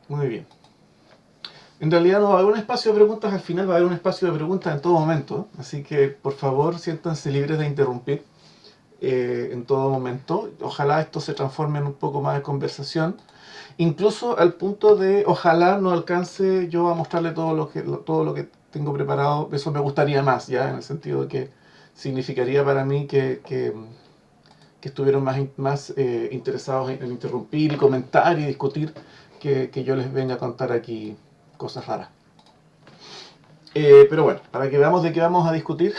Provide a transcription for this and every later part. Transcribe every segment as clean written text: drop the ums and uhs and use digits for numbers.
Muy bien. En realidad no va a haber un espacio de preguntas al final, va a haber un espacio de preguntas en todo momento. Así que, por favor, siéntanse libres de interrumpir en todo momento. Ojalá esto se transforme en un poco más de conversación. Incluso al punto de, ojalá no alcance yo a mostrarle todo lo que tengo preparado. Eso me gustaría más, ya, en el sentido de que significaría para mí que estuvieron más interesados en interrumpir y comentar y discutir que yo les venga a contar aquí cosas raras. Pero bueno, para que veamos de qué vamos a discutir.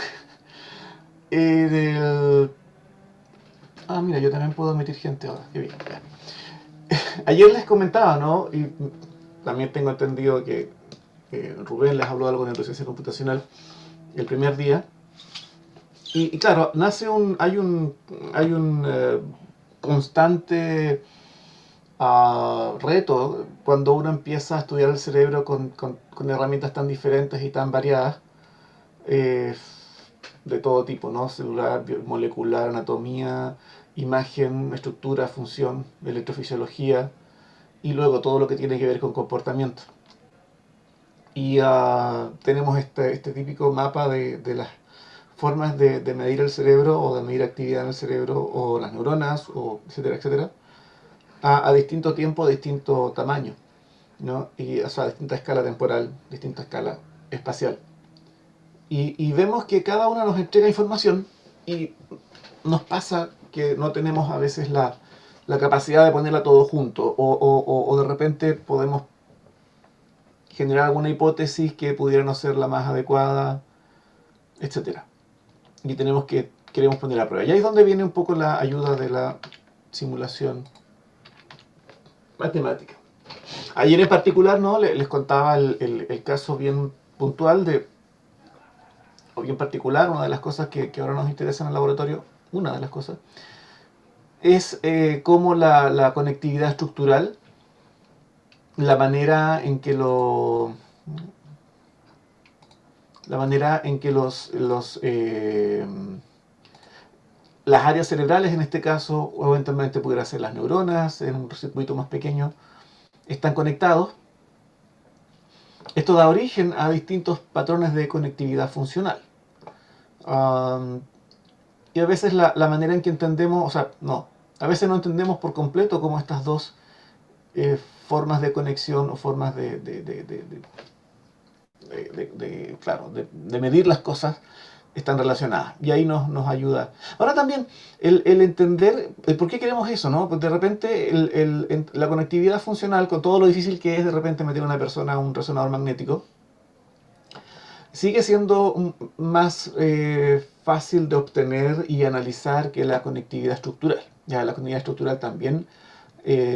Del... Ah, mira, yo también puedo emitir gente ahora. Qué bien. Ya. Ayer les comentaba, ¿no? Y también tengo entendido que Rubén les habló algo de neurociencia computacional el primer día. Y claro, hay un constante reto cuando uno empieza a estudiar el cerebro con herramientas tan diferentes y tan variadas, eh, de todo tipo, ¿no? Celular, molecular, anatomía, imagen, estructura, función, electrofisiología y luego todo lo que tiene que ver con comportamiento. Y tenemos este típico mapa de las formas de medir el cerebro o de medir actividad en el cerebro o las neuronas, o etcétera, etcétera, a distinto tiempo, a distinto tamaño, ¿no? Y, o sea, a distinta escala temporal, distinta escala espacial. Y vemos que cada una nos entrega información y nos pasa que no tenemos a veces la capacidad de ponerla todo junto o de repente podemos generar alguna hipótesis que pudiera no ser la más adecuada, etcétera. Y queremos poner a prueba. Y ahí es donde viene un poco la ayuda de la simulación matemática. Ayer en particular, ¿no? Les contaba el caso bien puntual o bien particular, una de las cosas que ahora nos interesa en el laboratorio, una de las cosas, es cómo la conectividad estructural, la manera en que la manera en que las áreas cerebrales, en este caso, o eventualmente pudiera ser las neuronas, en un circuito más pequeño, están conectados. Esto da origen a distintos patrones de conectividad funcional. Um, y a veces la manera en que entendemos, o sea, no, a veces no entendemos por completo cómo estas dos formas de conexión o formas claro, de medir las cosas están relacionadas. Y ahí nos ayuda. Ahora también, el entender por qué queremos eso, ¿no? Pues de repente la conectividad funcional, con todo lo difícil que es de repente meter a una persona a un resonador magnético, sigue siendo más fácil de obtener y analizar que la conectividad estructural. Ya la conectividad estructural también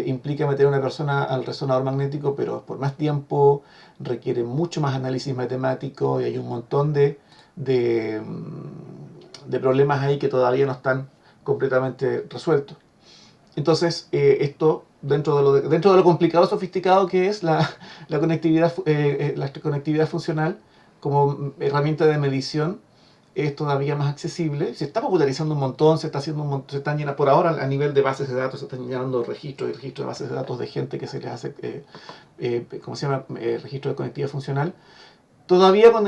implica meter a una persona al resonador magnético, pero por más tiempo, requiere mucho más análisis matemático y hay un montón de, de problemas ahí que todavía no están completamente resueltos. Entonces, esto, dentro de lo complicado, sofisticado que es la conectividad funcional como herramienta de medición, es todavía más accesible. Se está popularizando un montón, se está haciendo se están llenando, por ahora a nivel de bases de datos, se están llenando registros y registros de bases de datos de gente que se les hace, ¿cómo se llama? Registro de conectividad funcional. Todavía con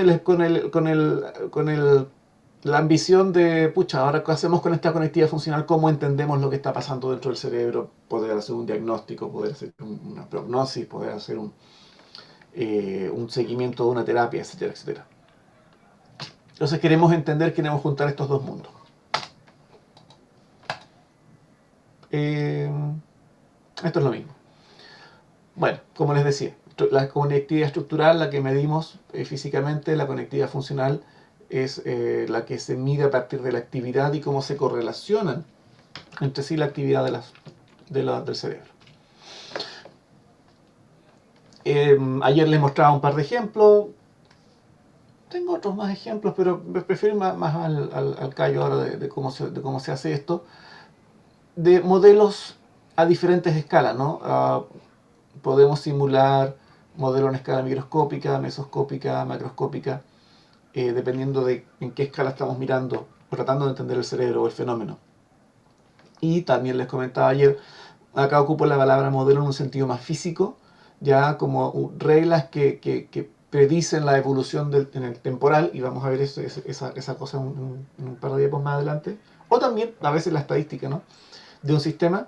la ambición de, pucha, ahora qué hacemos con esta conectividad funcional, cómo entendemos lo que está pasando dentro del cerebro, poder hacer un diagnóstico, poder hacer una prognosis, poder hacer un seguimiento de una terapia, etcétera, etcétera. Entonces queremos juntar estos dos mundos. Eh, Esto es lo mismo. Bueno, como les decía, la conectividad estructural, la que medimos físicamente, la conectividad funcional es la que se mide a partir de la actividad y cómo se correlacionan entre sí la actividad del cerebro. Ayer les mostraba un par de ejemplos. Tengo otros más ejemplos, pero prefiero ir más al callo ahora de cómo se hace esto. De modelos a diferentes escalas, ¿no? Podemos simular modelos en escala microscópica, mesoscópica, macroscópica, dependiendo de en qué escala estamos mirando, tratando de entender el cerebro o el fenómeno. Y también les comentaba ayer, acá ocupo la palabra modelo en un sentido más físico, ya como reglas que predicen la evolución en el temporal, y vamos a ver esa cosa en un par de diapos más adelante, o también a veces la estadística, ¿no?, de un sistema,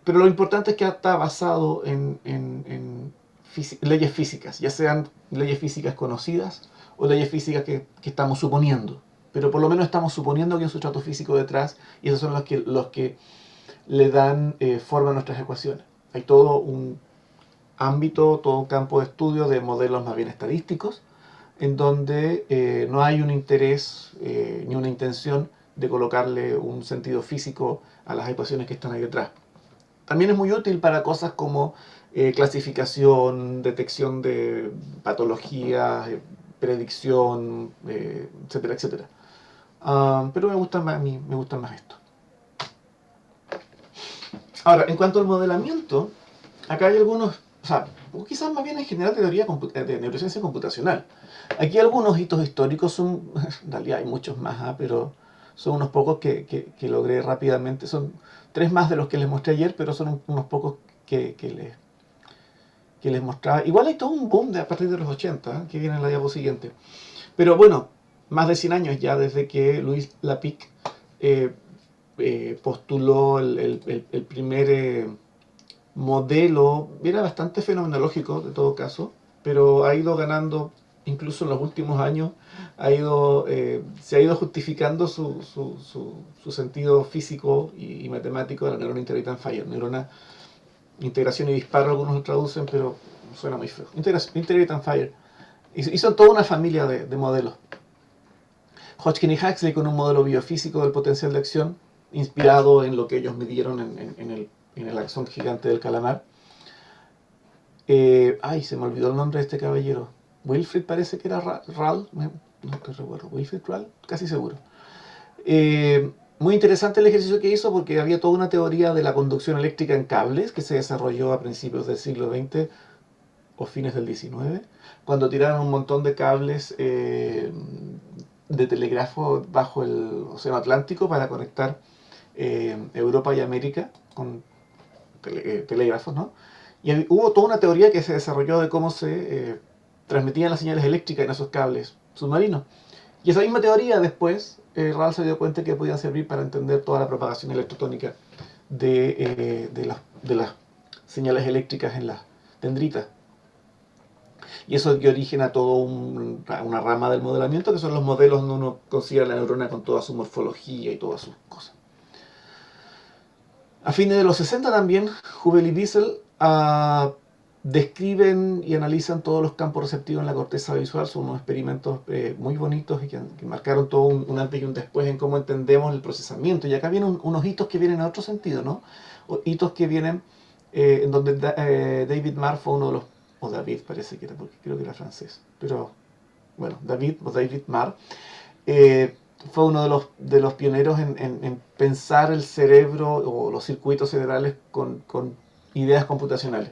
pero lo importante es que está basado en leyes físicas, ya sean leyes físicas conocidas o leyes físicas que estamos suponiendo, pero por lo menos estamos suponiendo que hay un sustrato físico detrás, y esos son los que le dan forma a nuestras ecuaciones. Hay todo un ámbito, todo un campo de estudio de modelos más bien estadísticos, en donde no hay un interés ni una intención de colocarle un sentido físico a las ecuaciones que están ahí detrás. También es muy útil para cosas como clasificación, detección de patologías, predicción, etcétera, etcétera. Pero me gusta más, a mí me gusta más esto. Ahora, en cuanto al modelamiento, acá hay algunos, o sea, quizás más bien en general de teoría de neurociencia computacional. Aquí algunos hitos históricos son, en realidad hay muchos más, pero son unos pocos que logré rápidamente. Son 3 más de los que les mostré ayer, pero son unos pocos que les mostraba. Igual hay todo un boom a partir de los 80, que viene en la diapo siguiente. Pero bueno, más de 100 años ya desde que Louis Lapic postuló el primer modelo, era bastante fenomenológico de todo caso, pero ha ido ganando, incluso en los últimos años, se ha ido justificando su sentido físico y matemático de la neurona Integrated Fire. Neurona, integración y disparo, algunos lo traducen, pero suena muy feo. Integrated Fire. Y son toda una familia de modelos. Hodgkin y Huxley con un modelo biofísico del potencial de acción, inspirado en lo que ellos midieron en el axón gigante del calamar. Se me olvidó el nombre de este caballero. Wilfrid parece que era Rall. No te recuerdo. Wilfrid Rall, casi seguro. Muy interesante el ejercicio que hizo, porque había toda una teoría de la conducción eléctrica en cables que se desarrolló a principios del siglo XX o fines del XIX, cuando tiraron un montón de cables de telégrafo bajo el océano Atlántico para conectar Europa y América con telégrafos, ¿no? Y hubo toda una teoría que se desarrolló de cómo se transmitían las señales eléctricas en esos cables submarinos. Y esa misma teoría después, Rall se dio cuenta que podía servir para entender toda la propagación electrotónica de las señales eléctricas en las dendritas. Y eso dio origen a toda una rama del modelamiento, que son los modelos donde uno considera la neurona con toda su morfología y todas sus cosas. A fines de los 60 también, Hubel y Wiesel describen y analizan todos los campos receptivos en la corteza visual. Son unos experimentos muy bonitos y que marcaron todo un antes y un después en cómo entendemos el procesamiento. Y acá vienen unos hitos que vienen en otro sentido, ¿no? Hitos que vienen en donde David Marr fue uno de los, o David parece que era, porque creo que era francés, pero bueno, David Marr fue uno de los pioneros en pensar el cerebro o los circuitos cerebrales con ideas computacionales.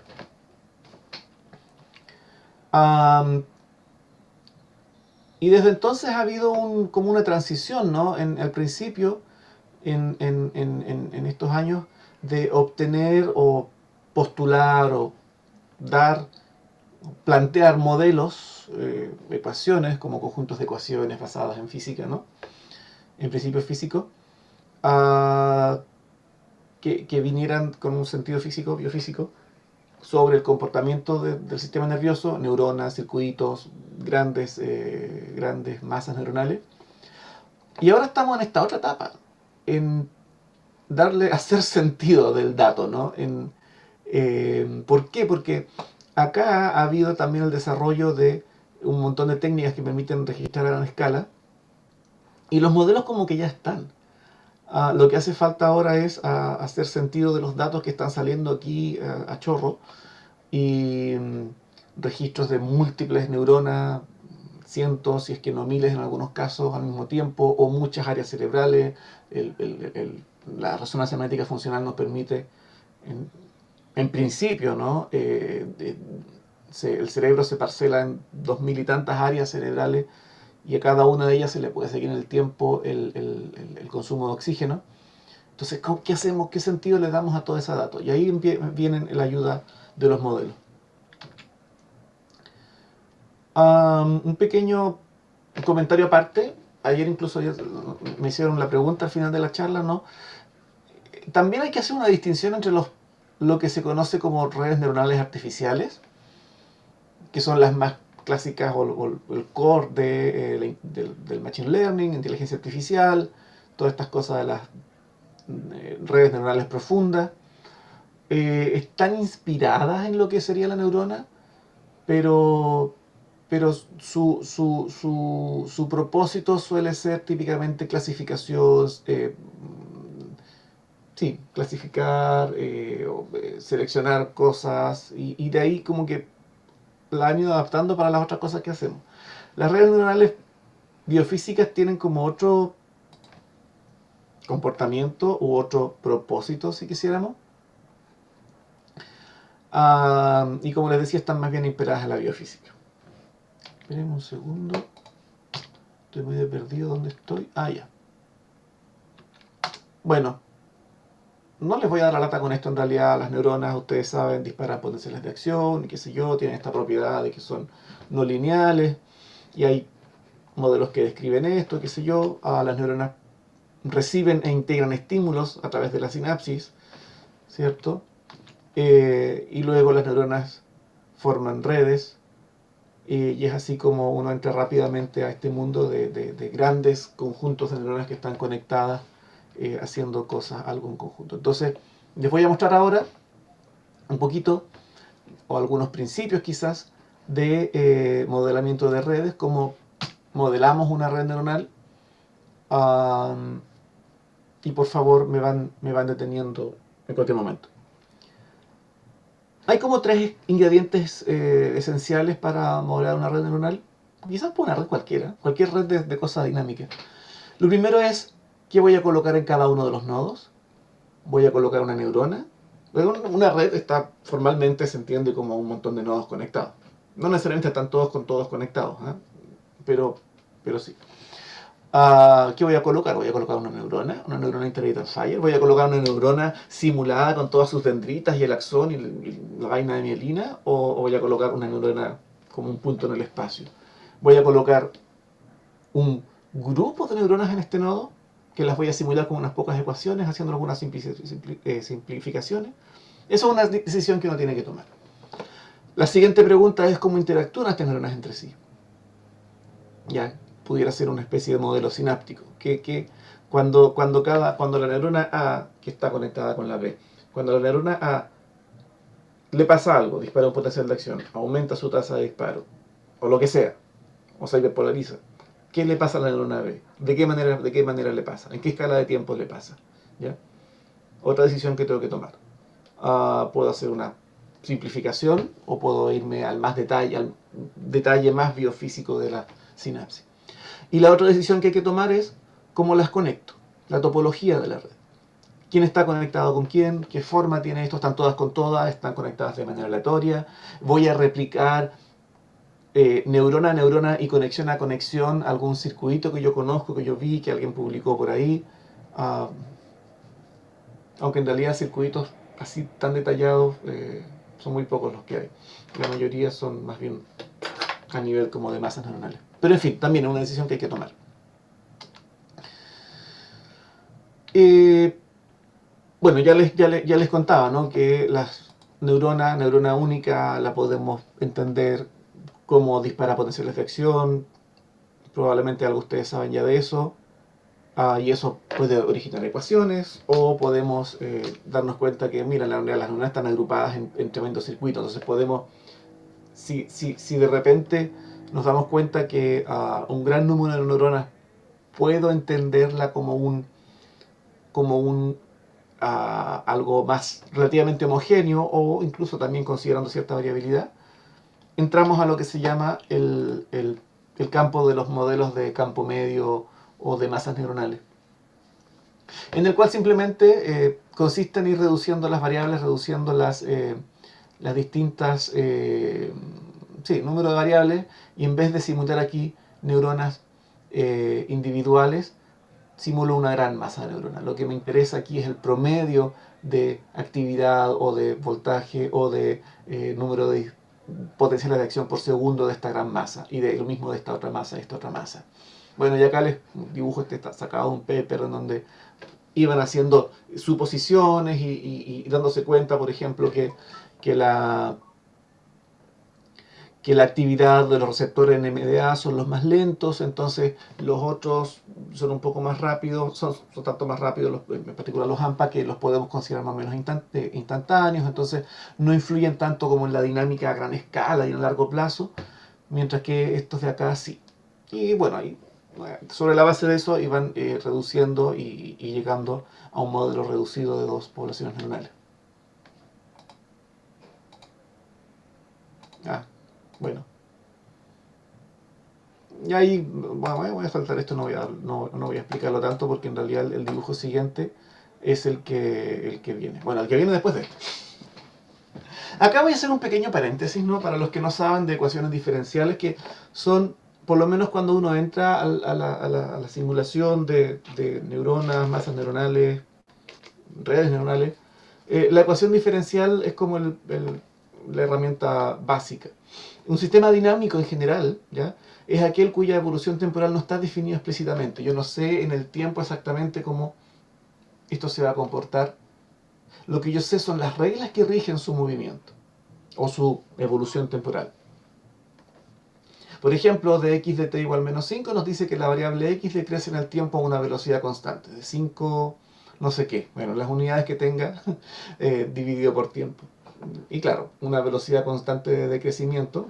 Y desde entonces ha habido como una transición, ¿no? Al principio, en estos años, de obtener o postular o plantear modelos, ecuaciones, como conjuntos de ecuaciones basadas en física, ¿no?, en principios físicos, que vinieran con un sentido físico, biofísico, sobre el comportamiento del sistema nervioso, neuronas, circuitos, grandes masas neuronales. Y ahora estamos en esta otra etapa, en hacer sentido del dato, ¿no? ¿Por qué? Porque acá ha habido también el desarrollo de un montón de técnicas que permiten registrar a gran escala, y los modelos como que ya están. Lo que hace falta ahora es hacer sentido de los datos que están saliendo aquí a chorro, y registros de múltiples neuronas, cientos, si es que no miles en algunos casos al mismo tiempo, o muchas áreas cerebrales. La resonancia magnética funcional nos permite, en principio, ¿no?, el cerebro se parcela en 2000 y tantas áreas cerebrales, y a cada una de ellas se le puede seguir en el tiempo el consumo de oxígeno. Entonces, ¿qué hacemos? ¿Qué sentido le damos a todo ese dato? Y ahí viene la ayuda de los modelos. Un pequeño comentario aparte. Ayer incluso me hicieron la pregunta al final de la charla, ¿no? También hay que hacer una distinción entre lo que se conoce como redes neuronales artificiales, que son las más clásicas o el core del machine learning, inteligencia artificial, todas estas cosas de las redes neuronales profundas. Están inspiradas en lo que sería la neurona, pero su propósito suele ser típicamente clasificación, sí, clasificar, seleccionar cosas, y de ahí como que la han ido adaptando para las otras cosas que hacemos. Las redes neuronales biofísicas tienen como otro comportamiento u otro propósito, si quisiéramos. Y como les decía, están más bien inspiradas en la biofísica. Esperen un segundo. Estoy medio perdido. ¿Dónde estoy? Ya. Bueno, no les voy a dar la lata con esto. En realidad, las neuronas, ustedes saben, disparan potenciales de acción, y qué sé yo, tienen esta propiedad de que son no lineales, y hay modelos que describen esto, qué sé yo. Las neuronas reciben e integran estímulos a través de la sinapsis, ¿cierto? Y luego las neuronas forman redes, y es así como uno entra rápidamente a este mundo de grandes conjuntos de neuronas que están conectadas, haciendo cosas, algo en conjunto. Entonces, les voy a mostrar ahora un poquito, o algunos principios quizás, de modelamiento de redes, cómo modelamos una red neuronal. Y por favor me van deteniendo en cualquier momento. Hay como 3 ingredientes esenciales para modelar una red neuronal. Quizás por una red cualquiera, cualquier red de cosas dinámicas. Lo primero es, ¿qué voy a colocar en cada uno de los nodos? Voy a colocar una neurona. Una red está formalmente, se entiende como un montón de nodos conectados. No necesariamente están todos con todos conectados, pero sí. ¿Qué voy a colocar? Voy a colocar una neurona intermediate-fire. Voy a colocar una neurona simulada con todas sus dendritas y el axón y la vaina de mielina, o voy a colocar una neurona como un punto en el espacio. Voy a colocar un grupo de neuronas en este nodo, que las voy a simular con unas pocas ecuaciones, haciendo algunas simplificaciones. Esa es una decisión que uno tiene que tomar. La siguiente pregunta es cómo interactúan estas neuronas entre sí. Ya pudiera ser una especie de modelo sináptico, que cuando la neurona A, que está conectada con la B, cuando la neurona A le pasa algo, dispara un potencial de acción, aumenta su tasa de disparo, o lo que sea, o se hiperpolariza, ¿qué le pasa a la neurona B? ¿De qué manera le pasa? ¿En qué escala de tiempo le pasa? ¿Ya? Otra decisión que tengo que tomar. Puedo hacer una simplificación, o puedo irme al detalle más biofísico de la sinapsis. Y la otra decisión que hay que tomar es cómo las conecto, la topología de la red. ¿Quién está conectado con quién? ¿Qué forma tiene esto? ¿Están todas con todas? ¿Están conectadas de manera aleatoria? ¿Voy a replicar neurona a neurona y conexión a conexión algún circuito que yo conozco, que yo vi, que alguien publicó por ahí? Aunque en realidad circuitos así tan detallados son muy pocos los que hay. La mayoría son más bien a nivel como de masas neuronales. Pero en fin, también es una decisión que hay que tomar. Bueno, ya les contaba, ¿no?, que las neurona única la podemos entender como dispara potenciales de acción. Probablemente algo ustedes saben ya de eso. Y eso puede originar ecuaciones, o podemos darnos cuenta que, mira, las neuronas están agrupadas en tremendos circuitos. Entonces podemos, si de repente nos damos cuenta que un gran número de neuronas puedo entenderla como algo más relativamente homogéneo, o incluso también considerando cierta variabilidad, entramos a lo que se llama el campo de los modelos de campo medio o de masas neuronales, en el cual simplemente consiste en ir reduciendo las variables, reduciendo las distintas número de variables, y en vez de simular aquí neuronas individuales, simulo una gran masa neuronal. Lo que me interesa aquí es el promedio de actividad, o de voltaje, o de número de potenciales de acción por segundo de esta gran masa y de lo mismo de esta otra masa y esta otra masa. Bueno, y acá les dibujo sacado un paper en donde iban haciendo suposiciones y dándose cuenta, por ejemplo, que la que la actividad de los receptores NMDA son los más lentos, entonces los otros son un poco más rápidos, son tanto más rápidos, en particular los AMPA, que los podemos considerar más o menos instantáneos, entonces no influyen tanto como en la dinámica a gran escala y a largo plazo, mientras que estos de acá sí. Y bueno, ahí, sobre la base de eso iban reduciendo y llegando a un modelo reducido de dos poblaciones neuronales. Bueno. Y ahí, bueno, voy a saltar esto, no voy a explicarlo tanto porque en realidad el dibujo siguiente es el que viene. Bueno, el que viene después de este. Acá voy a hacer un pequeño paréntesis, ¿no? Para los que no saben de ecuaciones diferenciales, que son, por lo menos cuando uno entra a la simulación de neuronas, masas neuronales, redes neuronales, la ecuación diferencial es como la herramienta básica. Un sistema dinámico en general, ¿ya?, es aquel cuya evolución temporal no está definida explícitamente. Yo no sé en el tiempo exactamente cómo esto se va a comportar. Lo que yo sé son las reglas que rigen su movimiento o su evolución temporal. Por ejemplo, de x de t igual menos 5 nos dice que la variable x decrece en el tiempo a una velocidad constante, de 5 no sé qué. Bueno, las unidades que tenga dividido por tiempo. Y claro, una velocidad constante de crecimiento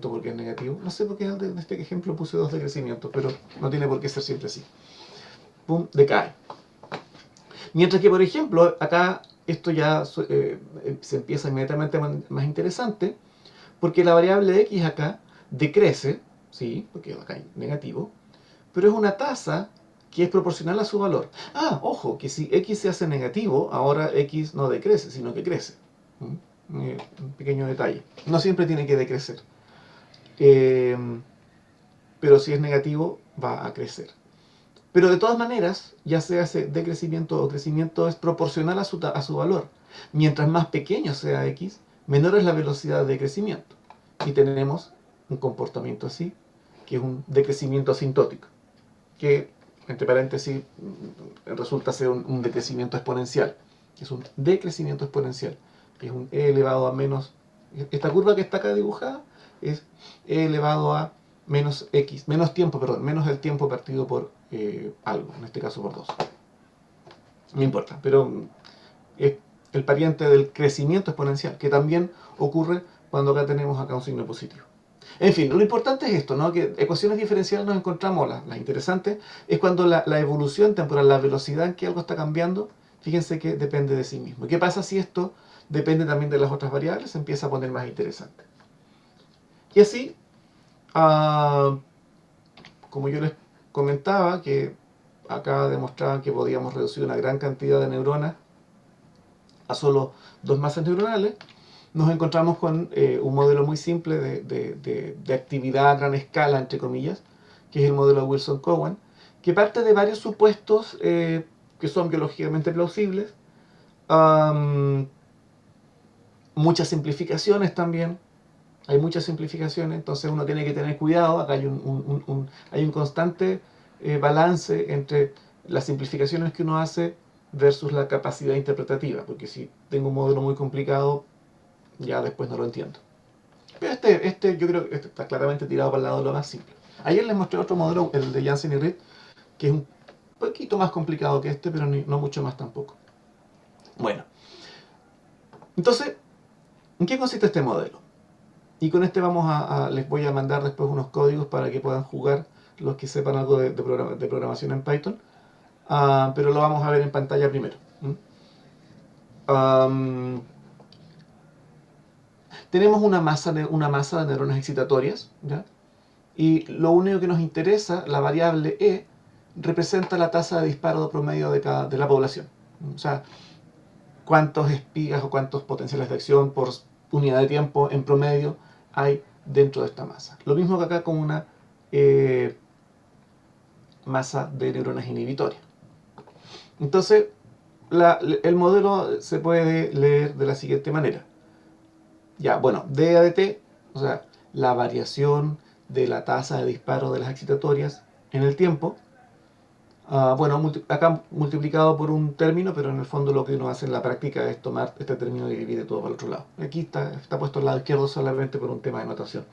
porque es negativo. No sé por qué en este ejemplo puse 2 de crecimiento, pero no tiene por qué ser siempre así. Pum, decae. Mientras que, por ejemplo, acá esto ya se empieza inmediatamente más interesante, porque la variable x acá decrece, sí, porque acá hay negativo, pero es una tasa que es proporcional a su valor. Ah, ojo, que si x se hace negativo, ahora x no decrece, sino que crece. Un pequeño detalle. No siempre tiene que decrecer. Pero si es negativo, va a crecer. Pero de todas maneras, ya sea ese decrecimiento o crecimiento, es proporcional a su valor. Mientras más pequeño sea x, menor es la velocidad de crecimiento. Y tenemos un comportamiento así, que es un decrecimiento asintótico, que, entre paréntesis, resulta ser un decrecimiento exponencial. Es un decrecimiento exponencial, que es un e elevado a menos... Esta curva que está acá dibujada es e elevado a menos x, menos el tiempo partido por algo, en este caso por 2. No importa, pero es el pariente del crecimiento exponencial, que también ocurre cuando acá tenemos un signo positivo. En fin, lo importante es esto, ¿no? Que ecuaciones diferenciales nos encontramos, las interesantes, es cuando la evolución temporal, la velocidad en que algo está cambiando, fíjense que depende de sí mismo. ¿Qué pasa si esto depende también de las otras variables? Se empieza a poner más interesante. Y así, como yo les comentaba, que acá demostraban que podíamos reducir una gran cantidad de neuronas a solo 2 masas neuronales, nos encontramos con un modelo muy simple de actividad a gran escala, entre comillas, que es el modelo de Wilson-Cowan, que parte de varios supuestos que son biológicamente plausibles, muchas simplificaciones también, hay muchas simplificaciones, entonces uno tiene que tener cuidado, acá hay un constante balance entre las simplificaciones que uno hace versus la capacidad interpretativa, porque si tengo un modelo muy complicado, ya después no lo entiendo. Pero yo creo que está claramente tirado para el lado de lo más simple. Ayer les mostré otro modelo, el de Janssen y Reed, que es un poquito más complicado que este, pero no mucho más tampoco. Bueno, entonces, ¿en qué consiste este modelo? Y con este les voy a mandar después unos códigos para que puedan jugar los que sepan algo de programación en Python. Pero lo vamos a ver en pantalla primero. Tenemos una masa de neuronas excitatorias, ¿ya? Y lo único que nos interesa, la variable E, representa la tasa de disparo promedio de la población. O sea, cuántos espigas o cuántos potenciales de acción por unidad de tiempo en promedio hay dentro de esta masa. Lo mismo que acá con una masa de neuronas inhibitorias. Entonces, el modelo se puede leer de la siguiente manera. Ya, bueno, d a de t, o sea, la variación de la tasa de disparo de las excitatorias en el tiempo. Bueno, acá multiplicado por un término, pero en el fondo lo que uno hace en la práctica es tomar este término y divide todo para el otro lado. Aquí está puesto al lado izquierdo solamente por un tema de notación.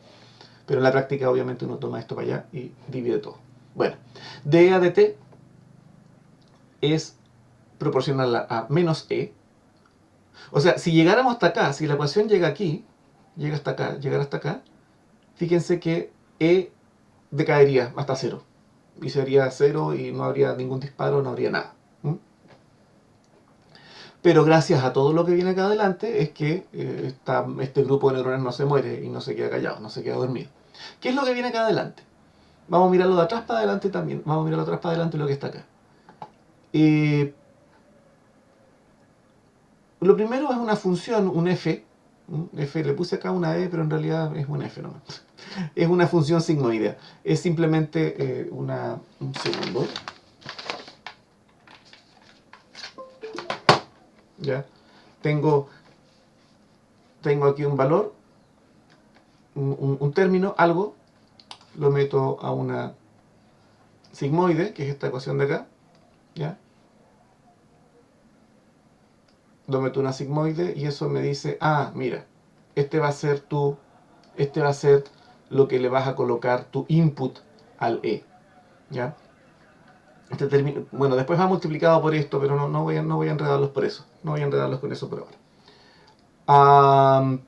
Pero en la práctica obviamente uno toma esto para allá y divide todo. Bueno, d a de t es proporcional a menos e. O sea, si llegáramos hasta acá, si la ecuación llega aquí, llegara hasta acá, fíjense que e decaería hasta cero. Y sería cero y no habría ningún disparo, no habría nada. ¿Mm? Pero gracias a todo lo que viene acá adelante es que este grupo de neuronas no se muere y no se queda callado, no se queda dormido. ¿Qué es lo que viene acá adelante? Vamos a mirarlo de atrás para adelante también. Vamos a mirarlo de atrás para adelante lo que está acá. Lo primero es una función, un f. F, le puse acá una e, pero en realidad es un f nomás. Es una función sigmoidea. Es simplemente un segundo. ¿Ya? Tengo aquí un valor, un término, algo, lo meto a una sigmoide, que es esta ecuación de acá, ¿ya? Lo meto a una sigmoide y eso me dice, mira, este va a ser lo que le vas a colocar tu input al E, ¿ya? Este término, bueno, después va multiplicado por esto, pero no voy a enredarlos por eso, no voy a enredarlos con eso por ahora.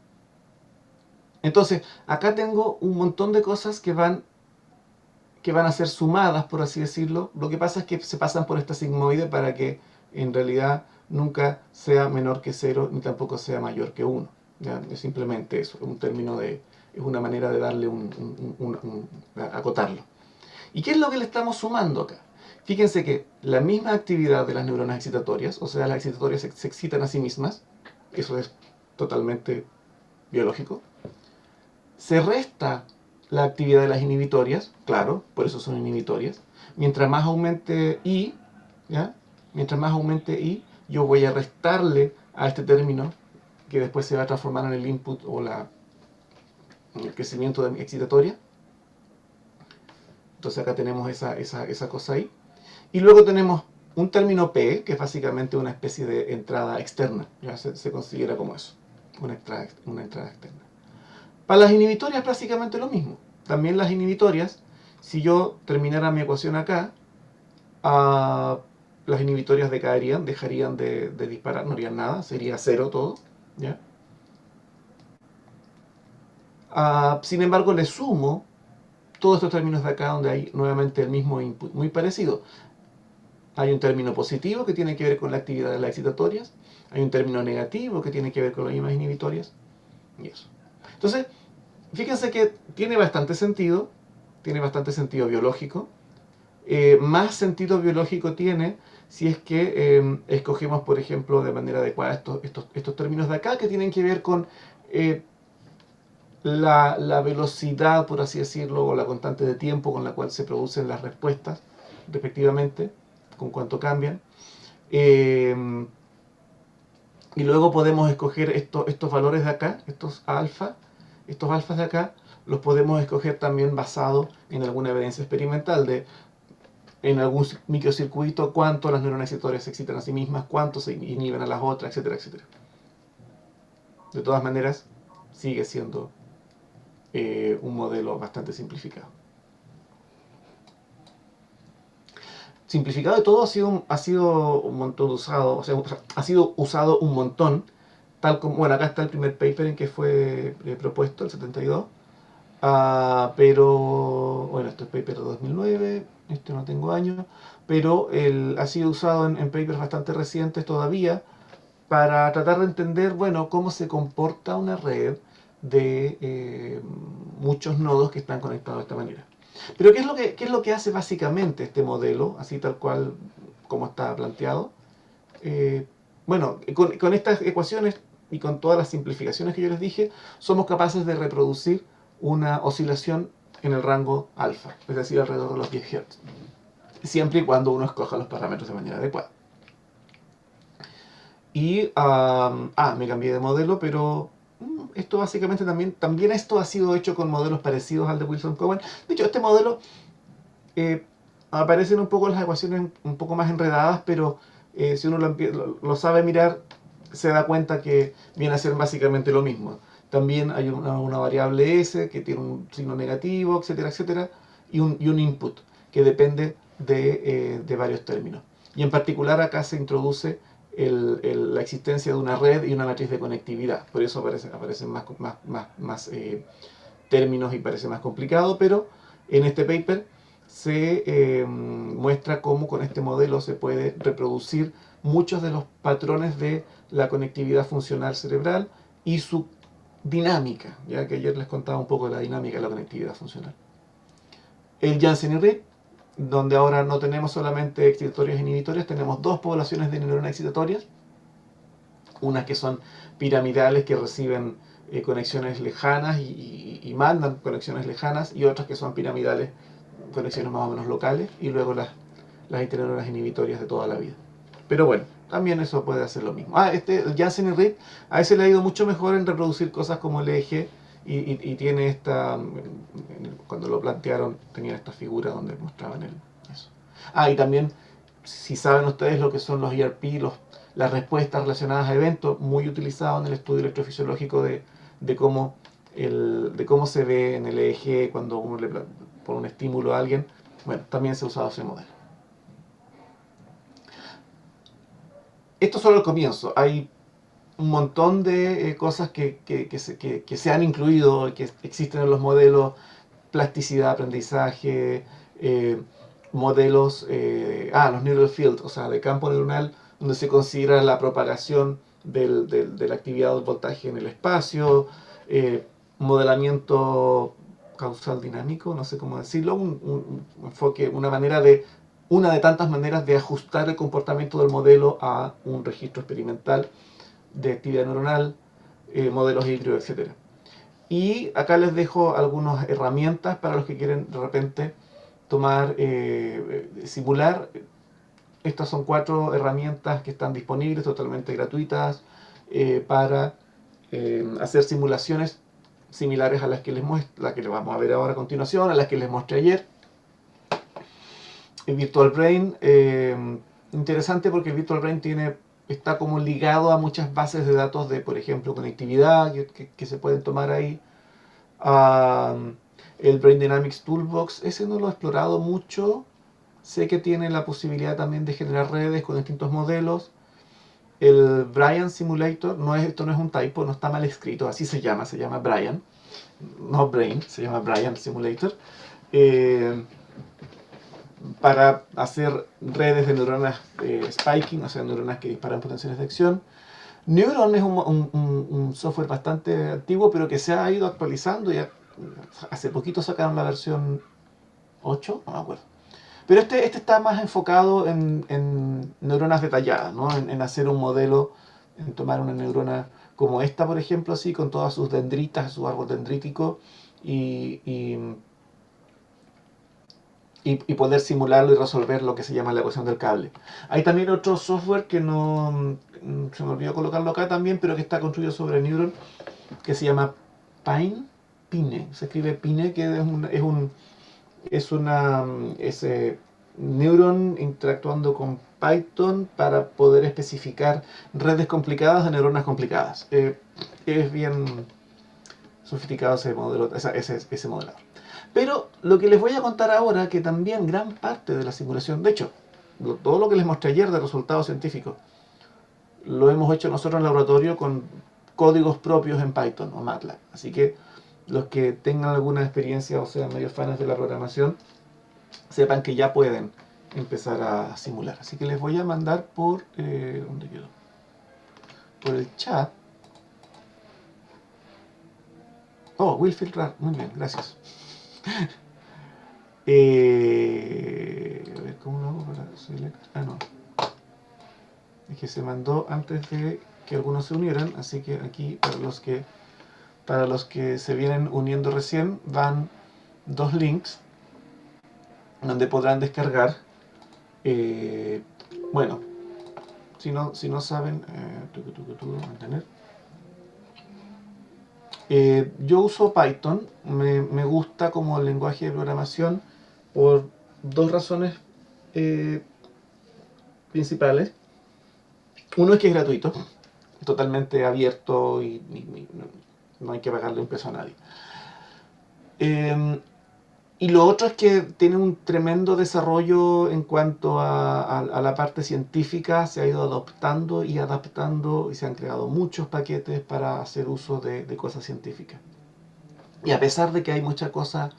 Entonces, acá tengo un montón de cosas que van a ser sumadas, por así decirlo. Lo que pasa es que se pasan por esta sigmoide para que en realidad nunca sea menor que 0 ni tampoco sea mayor que 1. ¿Ya? Es simplemente eso, es una manera de darle acotarlo. ¿Y qué es lo que le estamos sumando acá? Fíjense que la misma actividad de las neuronas excitatorias, o sea, las excitatorias se excitan a sí mismas, eso es totalmente biológico, se resta la actividad de las inhibitorias, claro, por eso son inhibitorias. Mientras más aumente I, ¿ya? Mientras más aumente I, yo voy a restarle a este término que después se va a transformar en el input o el crecimiento de mi excitatoria. Entonces acá tenemos esa cosa ahí. Y luego tenemos un término P, que es básicamente una especie de entrada externa. Ya se considera como eso, una entrada externa. Para las inhibitorias es básicamente lo mismo. También las inhibitorias, si yo terminara mi ecuación acá, las inhibitorias decaerían, dejarían de disparar, no harían nada, sería cero todo, ¿ya? Sin embargo, le sumo todos estos términos de acá donde hay nuevamente el mismo input, muy parecido. Hay un término positivo que tiene que ver con la actividad de las excitatorias, hay un término negativo que tiene que ver con las mismas inhibitorias, y eso. Entonces, fíjense que tiene bastante sentido biológico. Más sentido biológico tiene si es que escogemos, por ejemplo, de manera adecuada estos términos de acá que tienen que ver con la velocidad, por así decirlo, o la constante de tiempo con la cual se producen las respuestas, respectivamente, con cuánto cambian. Y luego podemos escoger estos valores de acá, estos alfas de acá, los podemos escoger también basado en alguna evidencia experimental en algún microcircuito, cuánto las neuronas excitatorias se excitan a sí mismas, cuánto se inhiben a las otras, etcétera, etcétera. De todas maneras, sigue siendo un modelo bastante simplificado. Simplificado de todo, ha sido un montón usado, o sea, ha sido usado un montón, tal como, bueno, acá está el primer paper en que fue propuesto, el 72, pero, bueno, esto es paper de 2009, no tengo años, pero ha sido usado en papers bastante recientes todavía para tratar de entender, bueno, cómo se comporta una red de muchos nodos que están conectados de esta manera. Pero ¿qué es lo que hace básicamente este modelo, así tal cual como está planteado? Bueno, con estas ecuaciones y con todas las simplificaciones que yo les dije, somos capaces de reproducir una oscilación en el rango alfa, es decir, alrededor de los 10 Hz, siempre y cuando uno escoja los parámetros de manera adecuada. Y, me cambié de modelo, pero Esto básicamente también esto ha sido hecho con modelos parecidos al de Wilson-Cohen. De hecho, este modelo aparecen un poco las ecuaciones un poco más enredadas, pero si uno lo sabe mirar, se da cuenta que viene a ser básicamente lo mismo. También hay una variable S que tiene un signo negativo, etcétera, etcétera, y un input que depende de varios términos. Y en particular acá se introduce la existencia de una red y una matriz de conectividad. Por eso aparecen más términos y parece más complicado, pero en este paper se muestra cómo con este modelo se puede reproducir muchos de los patrones de la conectividad funcional cerebral y su dinámica, ya que ayer les contaba un poco de la dinámica de la conectividad funcional. El Janssen y Reed, donde ahora no tenemos solamente excitatorias e inhibitorias, tenemos dos poblaciones de neuronas excitatorias, unas que son piramidales que reciben conexiones lejanas y mandan conexiones lejanas, y otras que son piramidales, conexiones más o menos locales, y luego las interneuronas inhibitorias de toda la vida. Pero bueno, también eso puede hacer lo mismo. El Janssen y Reed a ese le ha ido mucho mejor en reproducir cosas como el eje, y tiene esta, cuando lo plantearon, tenía esta figura donde mostraban eso. Y también, si saben ustedes lo que son los ERP, las respuestas relacionadas a eventos, muy utilizados en el estudio electrofisiológico de cómo se ve en el EEG cuando uno le pone un estímulo a alguien. Bueno, también se ha usado ese modelo. Esto es solo el comienzo. Hay un montón de cosas que se han incluido, que existen en los modelos: plasticidad, aprendizaje, modelos, los neural fields, o sea, de campo neuronal, donde se considera la propagación de la actividad del voltaje en el espacio, modelamiento causal dinámico, no sé cómo decirlo, un enfoque, una de tantas maneras de ajustar el comportamiento del modelo a un registro experimental de actividad neuronal, modelos híbridos, etc. Y acá les dejo algunas herramientas para los que quieren de repente simular. Estas son 4 herramientas que están disponibles, totalmente gratuitas, para hacer simulaciones similares a las que les vamos a ver ahora a continuación, a las que les mostré ayer. El Virtual Brain, interesante porque el Virtual Brain está como ligado a muchas bases de datos de, por ejemplo, conectividad que se pueden tomar ahí. El Brain Dynamics Toolbox, ese no lo he explorado mucho. Sé que tiene la posibilidad también de generar redes con distintos modelos. El Brian Simulator, esto no es un typo, no está mal escrito, así se llama Brian, no Brain, se llama Brian Simulator. Para hacer redes de neuronas spiking, o sea, neuronas que disparan potenciales de acción. Neuron es un software bastante antiguo, pero que se ha ido actualizando. Hace poquito sacaron la versión 8, no me acuerdo. Pero este está más enfocado en neuronas detalladas, ¿no? En hacer un modelo, en tomar una neurona como esta, por ejemplo, así, con todas sus dendritas, su árbol dendrítico, y poder simularlo y resolver lo que se llama la ecuación del cable. Hay también otro software que no se me olvidó colocarlo acá también, pero que está construido sobre Neuron, que se llama Pine, se escribe Pine, que es Neuron interactuando con Python para poder especificar redes complicadas de neuronas complicadas. Es bien sofisticado ese modelo, ese modelador. Pero lo que les voy a contar ahora, que también gran parte de la simulación, de hecho, todo lo que les mostré ayer de resultados científicos, lo hemos hecho nosotros en el laboratorio con códigos propios en Python o MATLAB. Así que los que tengan alguna experiencia o sean medio fans de la programación, sepan que ya pueden empezar a simular. Así que les voy a mandar ¿dónde quedó? Por el chat. Oh, will filtrar, muy bien, gracias. A ver, ¿cómo lo hago para select? No. Es que se mandó antes de que algunos se unieran, así que aquí para los que se vienen uniendo recién, van 2 links donde podrán descargar. Bueno, si no saben, mantener. Yo uso Python, me gusta como lenguaje de programación por dos razones eh, principales. Uno es que es gratuito, totalmente abierto y no hay que pagarle un peso a nadie. Eh, y lo otro es que tiene un tremendo desarrollo en cuanto a la parte científica, se ha ido adoptando y adaptando y se han creado muchos paquetes para hacer uso de cosas científicas. Y a pesar de que hay mucha cosa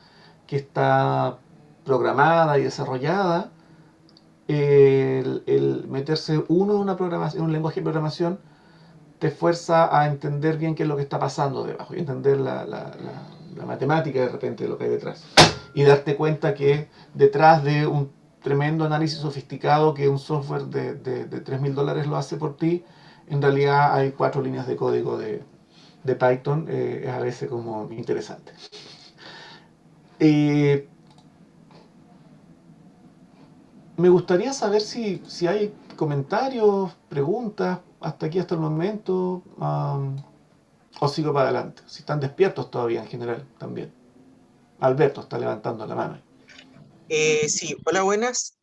que está programada y desarrollada, el meterse uno en una programación, en un lenguaje de programación te fuerza a entender bien qué es lo que está pasando debajo y entender la matemática de repente de lo que hay detrás. Y darte cuenta que detrás de un tremendo análisis sofisticado que un software de $3.000 lo hace por ti, en realidad hay 4 líneas de código de Python, es a veces como interesante. Eh, Me gustaría saber si hay comentarios, preguntas, hasta aquí, hasta el momento, o sigo para adelante. Si están despiertos todavía en general, también. Alberto está levantando la mano. Sí, hola, buenas.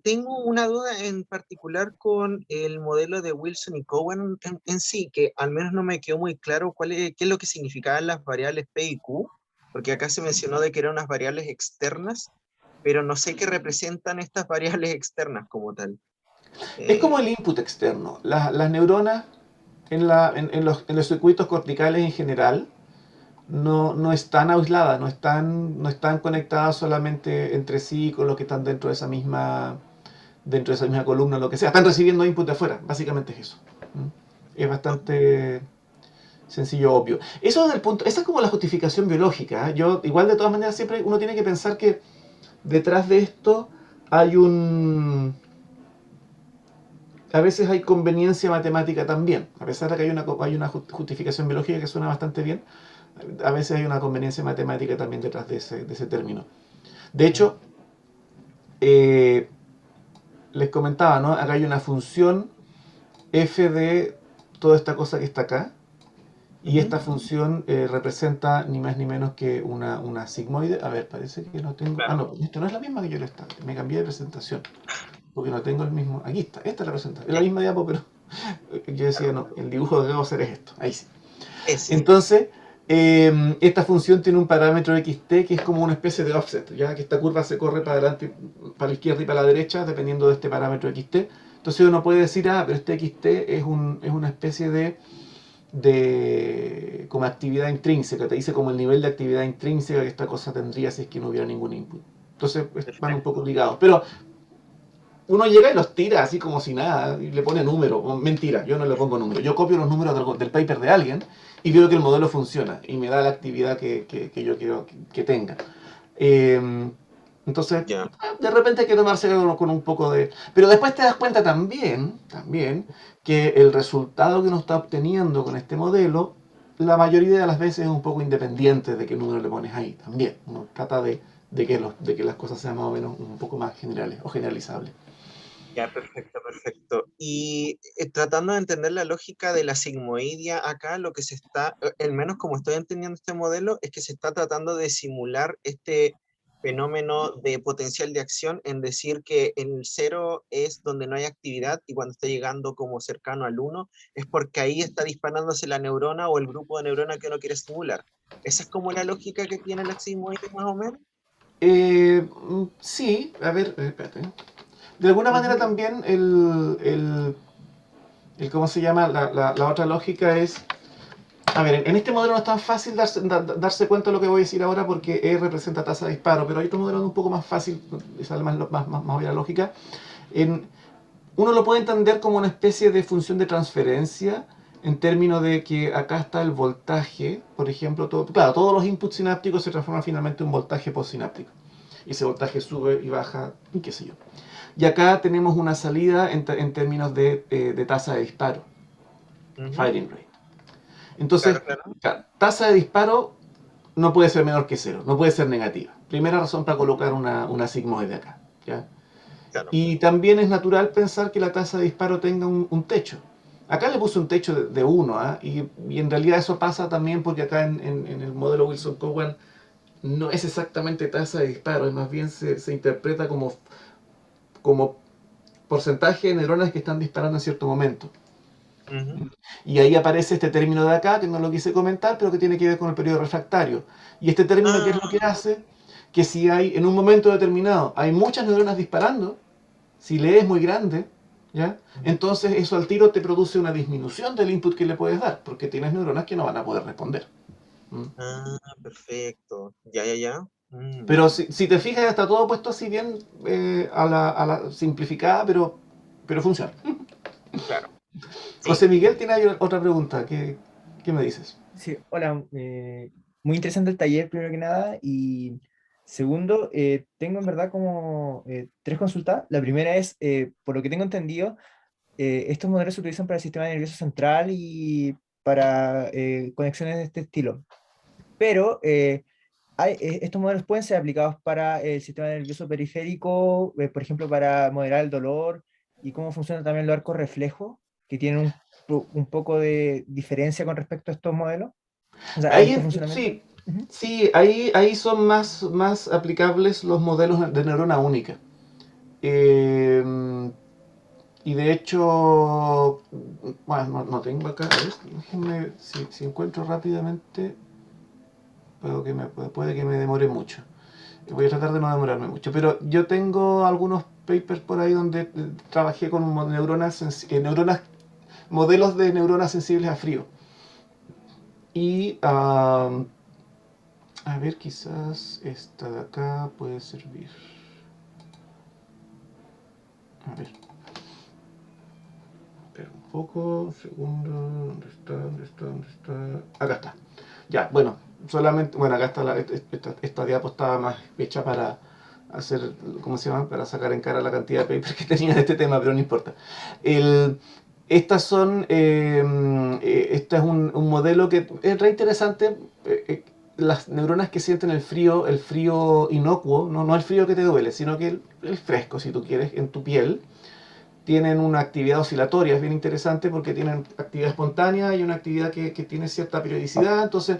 Tengo una duda en particular con el modelo de Wilson y Cohen en sí, que al menos no me quedó muy claro qué es lo que significaban las variables P y Q, porque acá se mencionó de que eran unas variables externas, pero no sé qué representan estas variables externas como tal. Es como Eh, el input externo. Las neuronas en los circuitos corticales en general no están aisladas, no están conectadas solamente entre sí con los que están dentro de esa misma columna, lo que sea. Están recibiendo input de afuera, básicamente es eso. Es bastante sencillo, obvio. Esa es como la justificación biológica. Yo, igual de todas maneras, siempre uno tiene que pensar que detrás de esto hay a veces hay conveniencia matemática también. A pesar de que hay una justificación biológica que suena bastante bien, a veces hay una conveniencia matemática también detrás de ese término. De hecho, eh, les comentaba, ¿no? Acá hay una función f de toda esta cosa que está acá, y Ujú. esta función representa ni más ni menos que una sigmoide. A ver, parece que no tengo... Ah, Claro. no, esto no es la misma que yo le estaba. Me cambié de presentación. Porque no tengo el mismo... Aquí está, esta es la presentación. Es la misma diapo, pero yo decía, no, el dibujo que debo hacer es esto. Ahí sí. Ese. Entonces, esta función tiene un parámetro xt que es como una especie de offset, ya que esta curva se corre para adelante, para la izquierda y para la derecha, dependiendo de este parámetro xt. Entonces uno puede decir, pero este xt es una especie de como actividad intrínseca, te dice como el nivel de actividad intrínseca que esta cosa tendría si es que no hubiera ningún input. Entonces van un poco Perfecto. ligados. Pero uno llega y los tira así como si nada y le pone número. Mentira, yo no le pongo número. Yo copio los números del paper de alguien y veo que el modelo funciona y me da la actividad que yo quiero que tenga. Eh, entonces, Ya. de repente hay que tomarse con un poco de... Pero después te das cuenta también, que el resultado que uno está obteniendo con este modelo, la mayoría de las veces es un poco independiente de qué número le pones ahí también. Uno trata de que las cosas sean más o menos un poco más generales o generalizables. Ya, perfecto, perfecto. Y tratando de entender la lógica de la sigmoidia acá, lo que se está, al menos como estoy entendiendo este modelo, es que se está tratando de simular este fenómeno de potencial de acción, en decir que el cero es donde no hay actividad y cuando está llegando como cercano al uno es porque ahí está disparándose la neurona o el grupo de neuronas que uno quiere simular. ¿Esa es como la lógica que tiene la sigmoidia más o menos? Sí, a ver, espérate. De alguna manera Ujú. también ¿cómo se llama? La otra lógica es... A ver, en este modelo no es tan fácil darse cuenta de lo que voy a decir ahora porque E representa tasa de disparo, pero hay otro modelo un poco más fácil, sale más obvia la lógica. En, Uno lo puede entender como una especie de función de transferencia en términos de que acá está el voltaje, por ejemplo, claro, todos los inputs sinápticos se transforman finalmente en un voltaje postsináptico. Y ese voltaje sube y baja, y qué sé yo. Y acá tenemos una salida en términos de tasa de disparo, Ujú. firing rate. Entonces, Claro, claro. tasa de disparo no puede ser menor que cero, no puede ser negativa. Primera razón para colocar una sigmoide acá. ¿Ya? Claro. Y también es natural pensar que la tasa de disparo tenga un techo. Acá le puse un techo de 1, ¿ah? Y en realidad eso pasa también porque acá en el modelo Wilson-Cowan no es exactamente tasa de disparo, es más bien se interpreta como porcentaje de neuronas que están disparando en cierto momento. Ujú. Y ahí aparece este término de acá, que no lo quise comentar, pero que tiene que ver con el periodo refractario. Y este término, ¿qué es lo que Ah, hace? Que si hay, en un momento determinado, hay muchas neuronas disparando, si le es muy grande, ¿ya? Entonces eso al tiro te produce una disminución del input que le puedes dar, porque tienes neuronas que no van a poder responder. ¿Mm? perfecto. Ya, ya, ya. Pero si te fijas, está todo puesto así bien a la simplificada, pero funciona. Claro, sí. José Miguel tiene ahí otra pregunta. ¿Qué me dices? Sí, hola, muy interesante el taller, primero que nada. Y segundo, tengo en verdad como tres consultas. La primera es, por lo que tengo entendido, estos modelos se utilizan para el sistema nervioso central y para conexiones de este estilo. Pero estos modelos pueden ser aplicados para el sistema nervioso periférico, por ejemplo, para moderar el dolor y cómo funciona también los arcos reflejos, que tienen un poco de diferencia con respecto a estos modelos, o sea, a este funcionamiento. Sí, Ujú. sí, ahí son más aplicables los modelos de neurona única. Eh, y de hecho, bueno, no tengo acá, a ver, déjenme, si encuentro rápidamente, puede que me demore mucho. Voy a tratar de no demorarme mucho, pero yo tengo algunos papers por ahí donde trabajé con modelos de neuronas sensibles a frío. Y a ver, quizás esta de acá puede servir. A ver, espera un poco, un segundo. ¿Dónde está? ¿Dónde está? ¿Dónde está? Acá está. Ya, bueno, solamente. Bueno, acá está esta diapo estaba más hecha para hacer, ¿cómo se llama? Para sacar en cara la cantidad de papers que tenía de este tema, pero no importa. El, estas son. Este es un modelo que es re interesante. Las neuronas que sienten el frío inocuo, no el frío que te duele, sino que el fresco, si tú quieres, en tu piel, tienen una actividad oscilatoria, es bien interesante porque tienen actividad espontánea y una actividad que tiene cierta periodicidad, entonces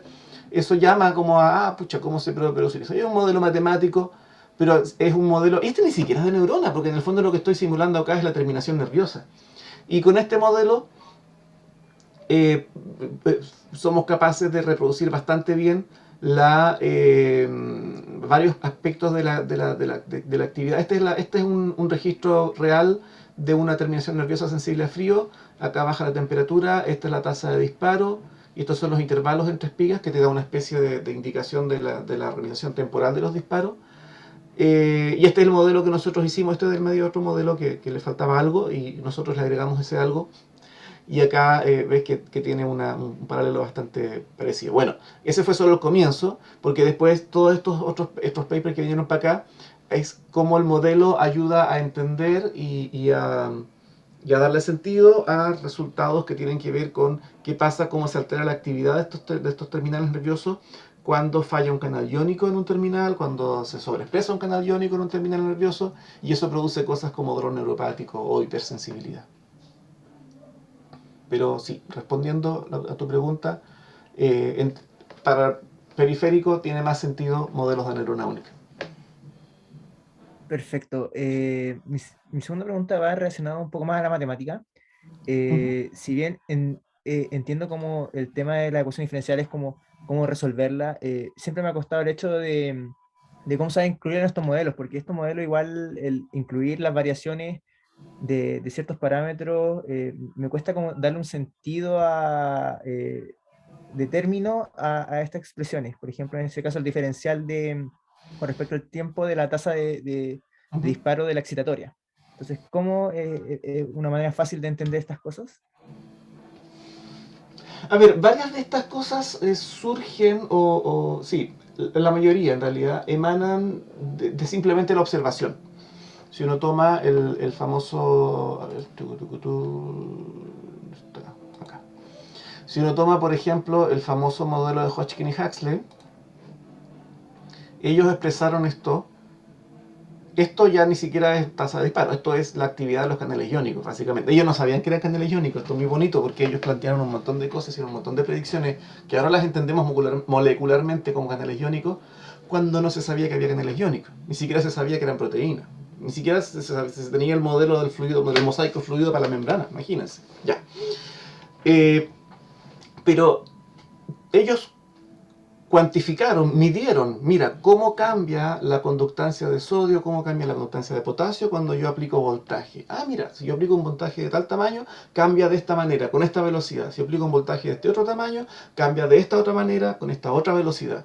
eso llama como pucha, ¿cómo se produce eso? Es un modelo matemático, pero es un modelo, este ni siquiera es de neurona, porque en el fondo lo que estoy simulando acá es la terminación nerviosa. Y con este modelo eh, somos capaces de reproducir bastante bien varios aspectos de la actividad. Este es un registro real de una terminación nerviosa sensible a frío. Acá baja la temperatura, esta es la tasa de disparo, y estos son los intervalos entre espigas que te da una especie de indicación de la organización temporal de los disparos. Y este es el modelo que nosotros hicimos, este es del medio otro modelo que le faltaba algo y nosotros le agregamos ese algo y acá ves que tiene un paralelo bastante parecido. Bueno, ese fue solo el comienzo, porque después todos estos papers que vinieron para acá es cómo el modelo ayuda a entender y a darle sentido a resultados que tienen que ver con qué pasa, cómo se altera la actividad de estos terminales nerviosos cuando falla un canal iónico en un terminal, cuando se sobreexpresa un canal iónico en un terminal nervioso, y eso produce cosas como dolor neuropático o hipersensibilidad. Pero sí, respondiendo a tu pregunta, para periférico tiene más sentido modelos de neurona única. Perfecto. Mi segunda pregunta va relacionada un poco más a la matemática. Ujú. Si bien entiendo como el tema de la ecuación diferencial es como cómo resolverla, siempre me ha costado el hecho de cómo se va a incluir en estos modelos, porque estos modelos igual, el incluir las variaciones de ciertos parámetros, me cuesta como darle un sentido de término a estas expresiones. Por ejemplo, en este caso, el diferencial con respecto al tiempo de la tasa de Ujú. disparo de la excitatoria. Entonces, ¿cómo una manera fácil de entender estas cosas? A ver, varias de estas cosas surgen, sí, la mayoría en realidad, emanan de simplemente la observación. Si uno toma el famoso... A ver, ¿dónde está? Acá. Si uno toma, por ejemplo, el famoso modelo de Hodgkin y Huxley, ellos expresaron esto esto ya ni siquiera es tasa de disparo, esto es la actividad de los canales iónicos, básicamente. Ellos no sabían que eran canales iónicos, esto es muy bonito porque ellos plantearon un montón de cosas y un montón de predicciones que ahora las entendemos molecularmente como canales iónicos, cuando no se sabía que había canales iónicos, ni siquiera se sabía que eran proteínas, ni siquiera se tenía el modelo del fluido, del mosaico fluido para la membrana, imagínense. Ya. Pero ellos cuantificaron, midieron, mira, cómo cambia la conductancia de sodio, cómo cambia la conductancia de potasio cuando yo aplico voltaje. Ah, mira, si yo aplico un voltaje de tal tamaño, cambia de esta manera, con esta velocidad. Si yo aplico un voltaje de este otro tamaño, cambia de esta otra manera, con esta otra velocidad.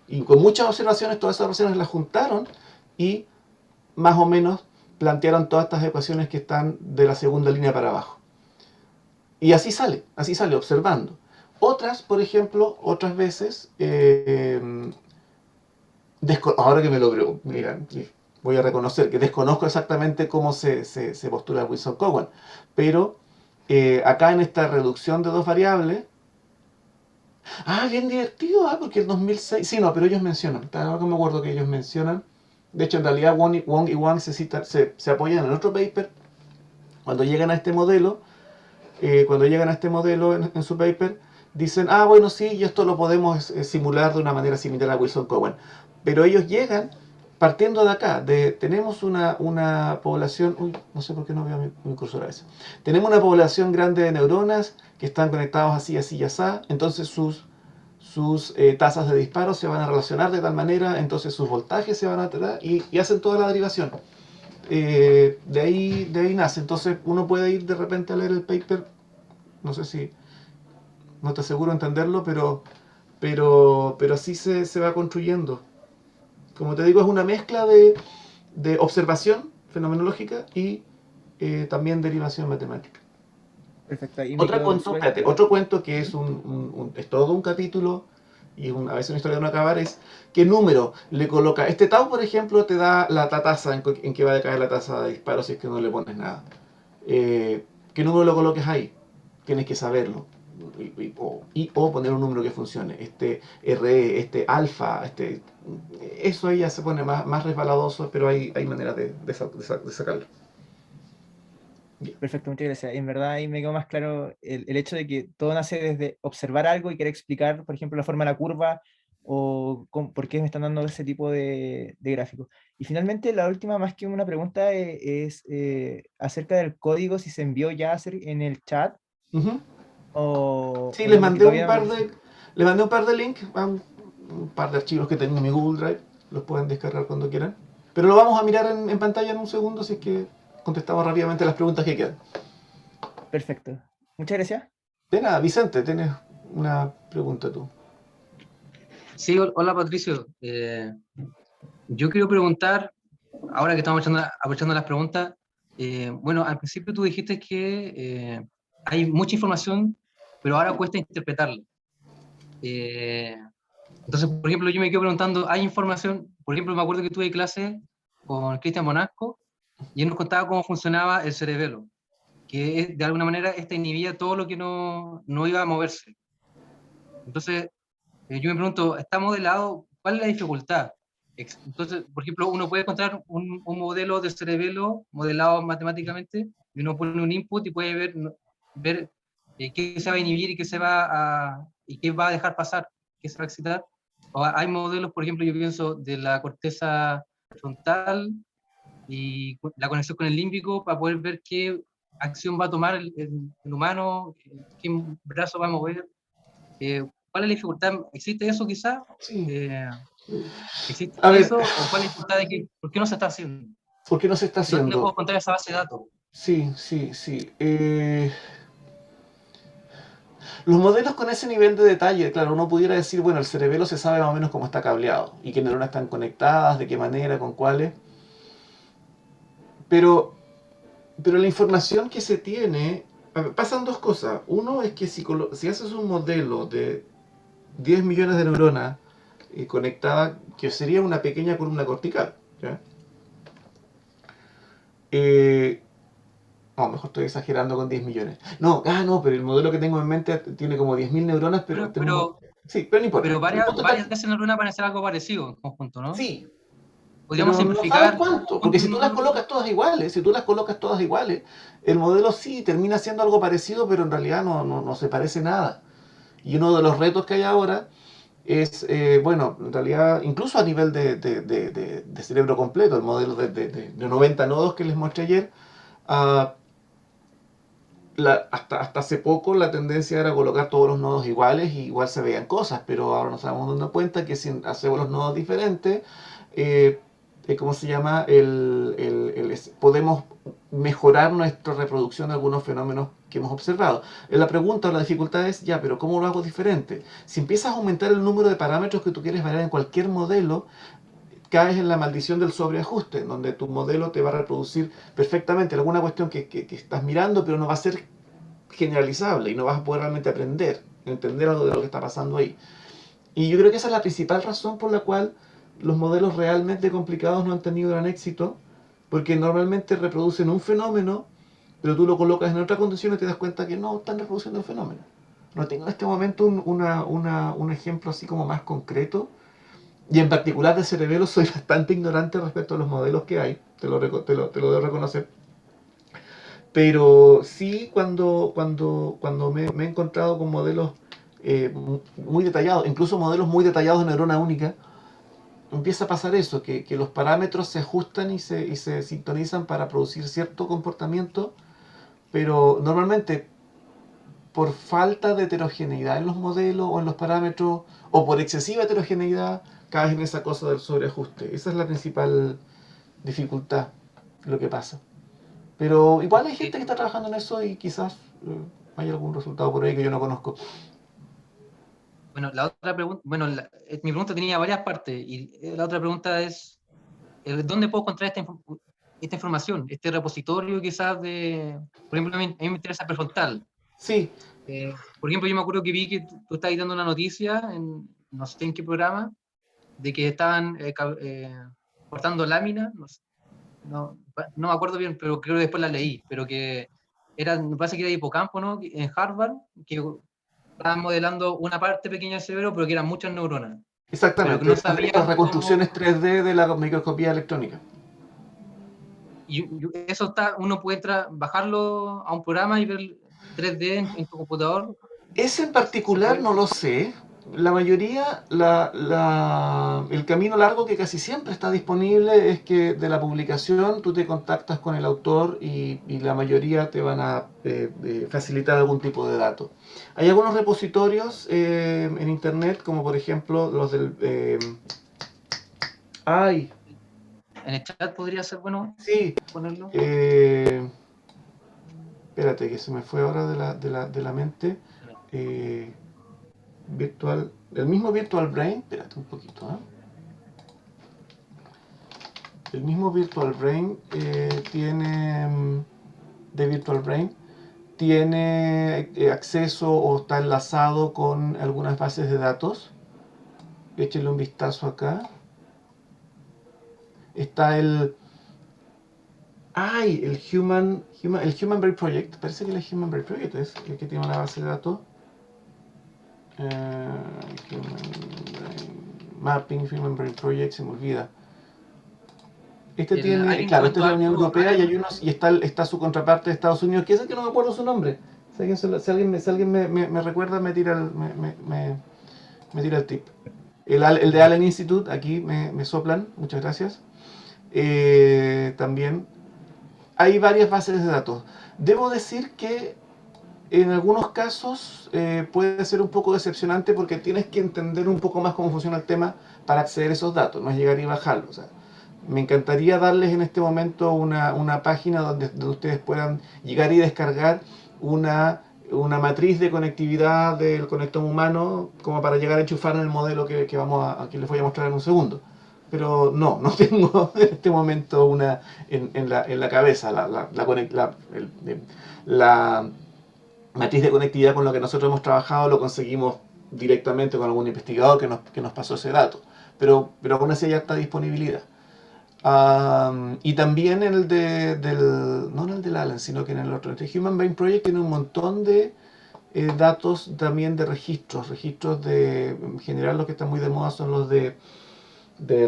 Y con muchas observaciones, todas esas observaciones las juntaron y más o menos plantearon todas estas ecuaciones que están de la segunda línea para abajo. Y así sale, observando. Otras, por ejemplo, otras veces, ahora que me lo mira, voy a reconocer que desconozco exactamente cómo se postula Wilson-Cowan, pero acá en esta reducción de dos variables, bien divertido, porque el 2006, sí, no, pero ellos mencionan, ahora que me acuerdo que ellos mencionan, de hecho en realidad Wong y Wang se apoyan en otro paper, cuando llegan a este modelo, en su paper, dicen, bueno, sí, y esto lo podemos simular de una manera similar a Wilson-Cowan. Pero ellos llegan partiendo de acá, tenemos una población, no sé por qué no veo mi cursor a veces. Tenemos una población grande de neuronas que están conectados así, así y así, entonces sus tasas de disparo se van a relacionar de tal manera, entonces sus voltajes se van a alterar y hacen toda la derivación. De ahí nace. Entonces uno puede ir de repente a leer el paper, no sé si, no te aseguro entenderlo, pero así se va construyendo. Como te digo, es una mezcla de observación fenomenológica y también derivación matemática. Perfecto, ahí me quedo súper claro. Otro cuento que es es todo un capítulo y a veces una historia de no acabar, es qué número le coloca. Este tau, por ejemplo, te da la tasa en que va a decaer la tasa de disparo si es que no le pones nada. ¿Qué número lo coloques ahí? Tienes que saberlo. O poner un número que funcione. Este RE, este alfa, eso ahí ya se pone más resbaladoso, pero hay maneras de sacarlo. Perfecto, muchas gracias. En verdad ahí me quedó más claro el hecho de que todo nace desde observar algo y querer explicar, por ejemplo, la forma de la curva o por qué me están dando ese tipo de gráficos. Y finalmente, la última, más que una pregunta, es acerca del código, si se envió ya en el chat. Sí, o les no, porque mandé todavía no lo les mandé un par de links, un par de archivos que tengo en mi Google Drive, los pueden descargar cuando quieran. Pero lo vamos a mirar en pantalla en un segundo, si es que contestamos rápidamente las preguntas que quedan. Perfecto. Muchas gracias. De nada, Vicente, tienes una pregunta tú. Sí, hola Patricio. Yo quiero preguntar, ahora que estamos aprovechando las preguntas, bueno, al principio tú dijiste que hay mucha información, pero ahora cuesta interpretarla. Entonces, por ejemplo, yo me quedo preguntando, hay información, por ejemplo, me acuerdo que tuve clase con Cristian Monasco y él nos contaba cómo funcionaba el cerebelo, que de alguna manera inhibía todo lo que no iba a moverse. Entonces, yo me pregunto, ¿está modelado? ¿Cuál es la dificultad? Entonces, por ejemplo, uno puede encontrar un modelo de cerebelo modelado matemáticamente y uno pone un input y puede ver qué se va a inhibir y qué va a dejar pasar, qué se va a excitar. O hay modelos, por ejemplo, yo pienso de la corteza frontal y la conexión con el límbico para poder ver qué acción va a tomar el humano, qué brazo va a mover. ¿Cuál es la dificultad? ¿Existe eso quizá? Sí. ¿Existe A ver, eso? ¿O cuál es la dificultad de que, por qué no se está haciendo? ¿por qué no se está ¿Dónde puedo haciendo? encontrar esa base de datos? Sí. Los modelos con ese nivel de detalle, claro, uno pudiera decir, bueno, el cerebelo se sabe más o menos cómo está cableado y qué neuronas están conectadas, de qué manera, con cuáles. Pero la información que se tiene, pasan dos cosas. Uno es que si haces un modelo de 10 millones de neuronas conectadas, que sería una pequeña columna cortical, ¿ya? Mejor estoy exagerando con 10 millones. No, pero el modelo que tengo en mente tiene como 10.000 neuronas, Pero sí, pero no importa. varias veces neuronas van a hacer algo parecido en conjunto, ¿no? Sí, podríamos Pero no sabes simplificar. cuánto, porque si tú las colocas todas iguales, el modelo sí termina siendo algo parecido, pero en realidad no se parece nada. Y uno de los retos que hay ahora es, bueno, en realidad, incluso a nivel de cerebro completo, el modelo de 90 nodos que les mostré ayer, ah, hasta hace poco la tendencia era colocar todos los nodos iguales y igual se veían cosas, pero ahora nos estamos dando cuenta que si hacemos los nodos diferentes, eh, ¿cómo se llama? Podemos mejorar nuestra reproducción de algunos fenómenos que hemos observado. La pregunta o la dificultad es, ya, pero ¿cómo lo hago diferente? Si empiezas a aumentar el número de parámetros que tú quieres variar en cualquier modelo, caes en la maldición del sobreajuste, donde tu modelo te va a reproducir perfectamente alguna cuestión que estás mirando, pero no va a ser generalizable y no vas a poder realmente entender algo de lo que está pasando ahí. Y yo creo que esa es la principal razón por la cual los modelos realmente complicados no han tenido gran éxito, porque normalmente reproducen un fenómeno, pero tú lo colocas en otra condición y te das cuenta que no están reproduciendo el fenómeno. No tengo en este momento un ejemplo así como más concreto, y en particular de cerebelo soy bastante ignorante respecto a los modelos que hay, te lo debo reconocer. Pero sí cuando me he encontrado con modelos muy detallados, incluso modelos muy detallados de neurona única, empieza a pasar eso, que los parámetros se ajustan y se sintonizan para producir cierto comportamiento, pero normalmente por falta de heterogeneidad en los modelos o en los parámetros, o por excesiva heterogeneidad, caes en esa cosa del sobreajuste. Esa es la principal dificultad, lo que pasa. Pero igual hay gente que está trabajando en eso y quizás hay algún resultado por ahí que yo no conozco. Bueno, la otra pregunta, bueno, mi pregunta tenía varias partes y la otra pregunta es, ¿dónde puedo encontrar esta información? Este repositorio quizás de, por ejemplo, a mí me interesa prefrontal. Sí. Por ejemplo, yo me acuerdo que vi que tú estabas dando una noticia, no sé en qué programa, de que estaban cortando láminas, no me acuerdo bien, pero creo que después la leí, pero que me parece que era hipocampo, ¿no? En Harvard, que estaban modelando una parte pequeña del cerebro, pero que eran muchas neuronas. Pero que Exactamente, no estas sabían reconstrucciones 3D de la microscopía electrónica. Y eso uno puede bajarlo a un programa y ver 3D en tu computador. Ese en particular no lo sé. La mayoría, el camino largo que casi siempre está disponible es que de la publicación tú te contactas con el autor y la mayoría te van a facilitar algún tipo de dato. Hay algunos repositorios en internet, como por ejemplo los del... En el chat podría ser bueno sí, ponerlo. Espérate, que se me fue ahora de la mente. El mismo Virtual Brain, espérate un poquito, el mismo Virtual Brain tiene acceso o está enlazado con algunas bases de datos. Échenle un vistazo acá. Está el Human Brain Project, parece que el Human Brain Project es el que tiene una base de datos. Human Brain Project, se me olvida. Este es de la Unión Europea y hay unos, y está su contraparte de Estados Unidos, que es el que no me acuerdo su nombre. Si alguien me recuerda, me tira el tip. El de Allen Institute, aquí me soplan, muchas gracias. También hay varias bases de datos. Debo decir que en algunos casos puede ser un poco decepcionante porque tienes que entender un poco más cómo funciona el tema para acceder a esos datos, no es llegar y bajarlos. O sea, me encantaría darles en este momento una página donde ustedes puedan llegar y descargar una matriz de conectividad del conectoma humano como para llegar a enchufar en el modelo que les voy a mostrar en un segundo. Pero no tengo en este momento una en la cabeza la matriz de conectividad con lo que nosotros hemos trabajado. Lo conseguimos directamente con algún investigador que nos pasó ese dato, pero aún así hay alta disponibilidad. Y también no en el del Allen, sino que en el otro. El Human Brain Project tiene un montón de datos también de registros de, en general los que están muy de moda son los de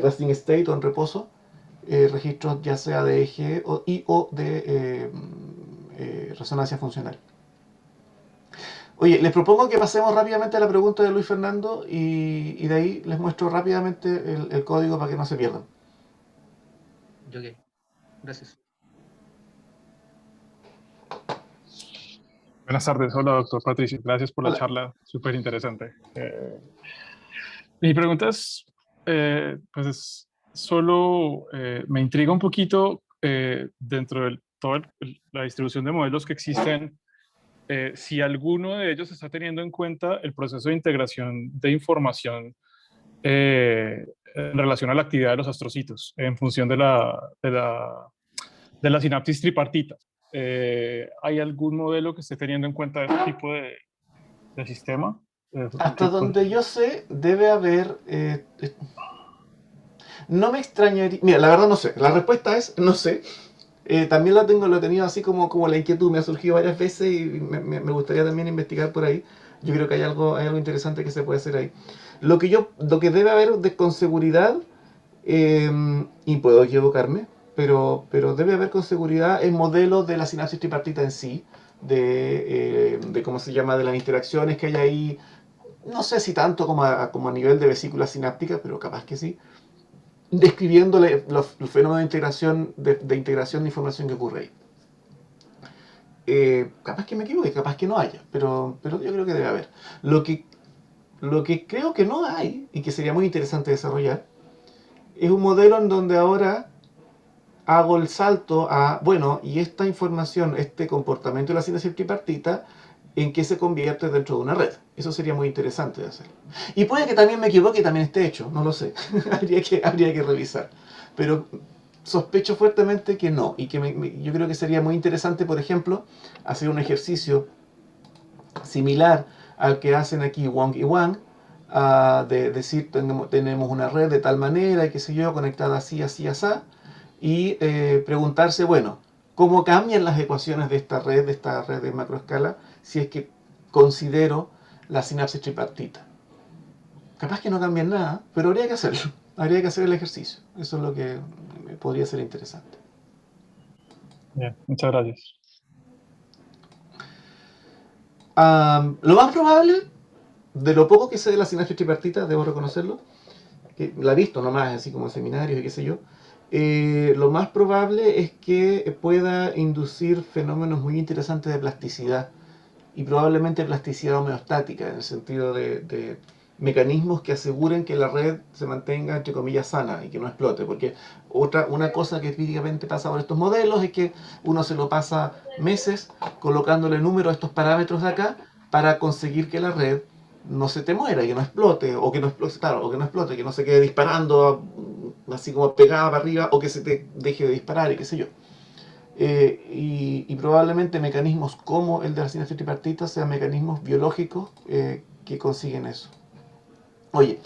resting state o en reposo, registros ya sea de EEG o de resonancia funcional. Oye, les propongo que pasemos rápidamente a la pregunta de Luis Fernando y de ahí les muestro rápidamente el código para que no se pierdan. Ok, gracias. Buenas tardes, hola doctor Patricio, gracias por la Hola. charla, súper interesante. Mi pregunta es, pues solo me intriga un poquito dentro de toda la distribución de modelos que existen, si alguno de ellos está teniendo en cuenta el proceso de integración de información en relación a la actividad de los astrocitos, en función de la sinapsis tripartita. ¿Hay algún modelo que esté teniendo en cuenta este tipo de sistema? Hasta donde yo sé, debe haber... no me extrañaría... Mira, la verdad no sé. La respuesta es no sé. También lo he tenido así como la inquietud, me ha surgido varias veces y me gustaría también investigar por ahí. Yo creo que hay algo interesante que se puede hacer ahí. Lo que debe haber con seguridad, y puedo equivocarme, pero debe haber con seguridad el modelo de la sinapsis tripartita en sí, de cómo se llama, de las interacciones que hay ahí. No sé si tanto como a nivel de vesícula sináptica, pero capaz que sí, describiéndole los fenómenos de integración de información que ocurre ahí. Capaz que me equivoque, capaz que no haya, pero yo creo que debe haber. Lo que creo que no hay, y que sería muy interesante desarrollar, es un modelo en donde ahora hago el salto a, bueno, y esta información, este comportamiento de la sinapsis tripartita, en qué se convierte dentro de una red. Eso sería muy interesante de hacer. Y puede que también me equivoque y también esté hecho, no lo sé. habría que revisar. Pero sospecho fuertemente que no. Y que yo creo que sería muy interesante, por ejemplo, hacer un ejercicio similar al que hacen aquí Wang y Wang, de decir, tenemos una red de tal manera, y qué sé yo, conectada así, así, así, y preguntarse, bueno, ¿cómo cambian las ecuaciones de esta red de macroescala, si es que considero la sinapsis tripartita? Capaz que no cambian nada, pero habría que hacerlo. Habría que hacer el ejercicio. Eso es lo que podría ser interesante. Bien, muchas gracias. Lo más probable, de lo poco que sé de la sinapsis tripartita, debo reconocerlo, que la he visto nomás, así como en seminarios y qué sé yo, lo más probable es que pueda inducir fenómenos muy interesantes de plasticidad, y probablemente plasticidad homeostática, en el sentido de mecanismos que aseguren que la red se mantenga, entre comillas, sana y que no explote. Porque una cosa que típicamente pasa por estos modelos es que uno se lo pasa meses colocándole números a estos parámetros de acá para conseguir que la red no se te muera, que no explote, o que no explote, claro, o que no explote, que no se quede disparando así como pegada para arriba, o que se te deje de disparar y qué sé yo. Y probablemente mecanismos como el de la sinapsis tripartita sean mecanismos biológicos que consiguen eso. Oye,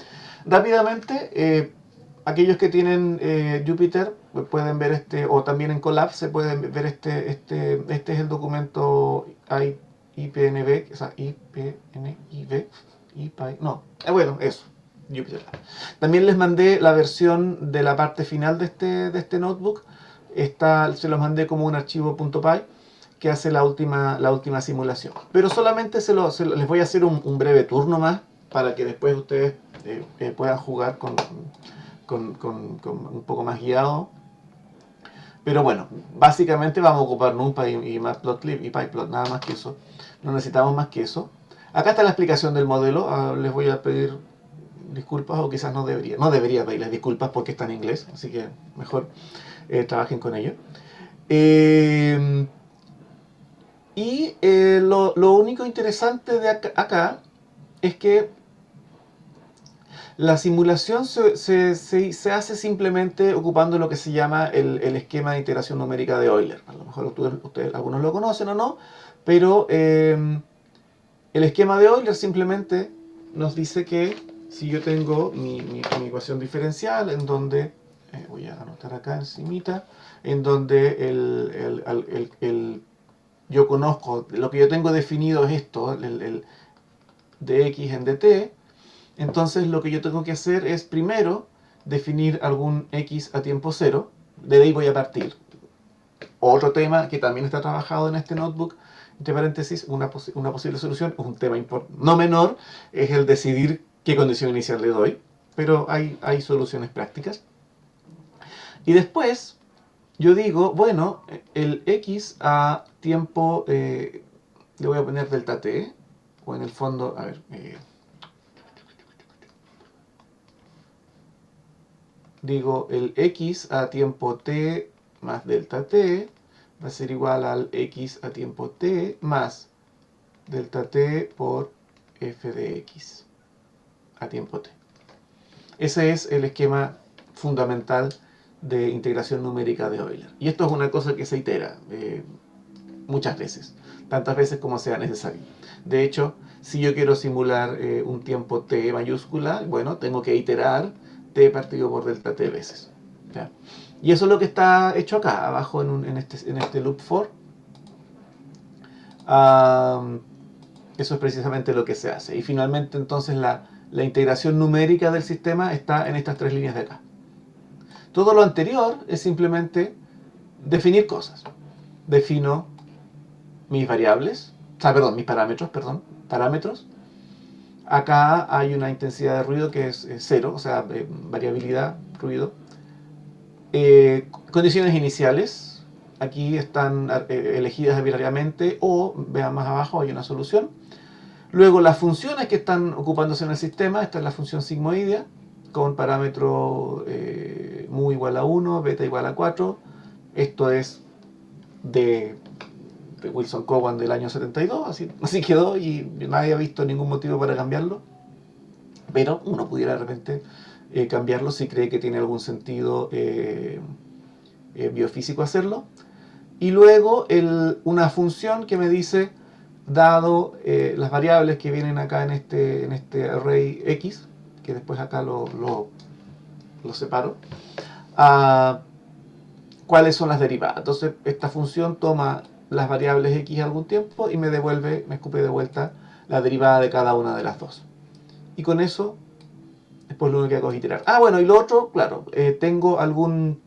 rápidamente, aquellos que tienen Jupyter pueden ver o también en Colab se pueden ver este es el documento IPNV, o sea, IPNIV, no, bueno, eso, Jupyter. También les mandé la versión de la parte final de este notebook. Se los mandé como un archivo .py que hace la última simulación. Pero solamente les voy a hacer un breve turno más para que después ustedes puedan jugar con un poco más guiado. Pero bueno, básicamente vamos a ocupar NumPy y Matplotlib y PyPlot, nada más que eso. No necesitamos más que eso. Acá está la explicación del modelo. Les voy a pedir disculpas, o quizás no debería pedirles disculpas porque está en inglés, así que mejor trabajen con ello. Lo único interesante de acá es que la simulación se hace simplemente ocupando lo que se llama el esquema de integración numérica de Euler. A lo mejor ustedes algunos lo conocen o no, pero el esquema de Euler simplemente nos dice que si yo tengo mi ecuación diferencial, en donde, voy a anotar acá encimita, en donde yo conozco, lo que yo tengo definido es esto, el dx en dt, entonces lo que yo tengo que hacer es primero definir algún x a tiempo cero, de ahí voy a partir. Otro tema que también está trabajado en este notebook, entre paréntesis, una posible solución, un tema no menor, es el decidir qué condición inicial le doy, pero hay soluciones prácticas. Y después, yo digo, bueno, el x a tiempo, le voy a poner delta t, o en el fondo, a ver, digo, el x a tiempo t más delta t va a ser igual al x a tiempo t más delta t por f de x a tiempo t. Ese es el esquema fundamental de integración numérica de Euler. Y esto es una cosa que se itera muchas veces, tantas veces como sea necesario. De hecho, si yo quiero simular un tiempo t mayúscula, bueno, tengo que iterar t partido por delta t veces. ¿Ya? Y eso es lo que está hecho acá, abajo en este loop for. Eso es precisamente lo que se hace. Y finalmente, entonces, la integración numérica del sistema está en estas tres líneas de acá. Todo lo anterior es simplemente definir cosas. Defino mis variables, mis parámetros. Acá hay una intensidad de ruido que es 0, o sea, variabilidad, ruido. Condiciones iniciales, aquí están elegidas arbitrariamente, o vean más abajo, hay una solución. Luego las funciones que están ocupándose en el sistema, esta es la función sigmoidea, con parámetro mu igual a 1, beta igual a 4. Esto es de Wilson Cowan del año 72, así quedó y nadie ha visto ningún motivo para cambiarlo. Pero uno pudiera de repente cambiarlo si cree que tiene algún sentido biofísico hacerlo. Y luego una función que me dice, dado las variables que vienen acá en este array X, que después acá lo separo, cuáles son las derivadas. Entonces esta función toma las variables X algún tiempo y me escupe de vuelta la derivada de cada una de las dos. Y con eso, después lo único que hago es iterar. Bueno, y lo otro, claro, tengo algún...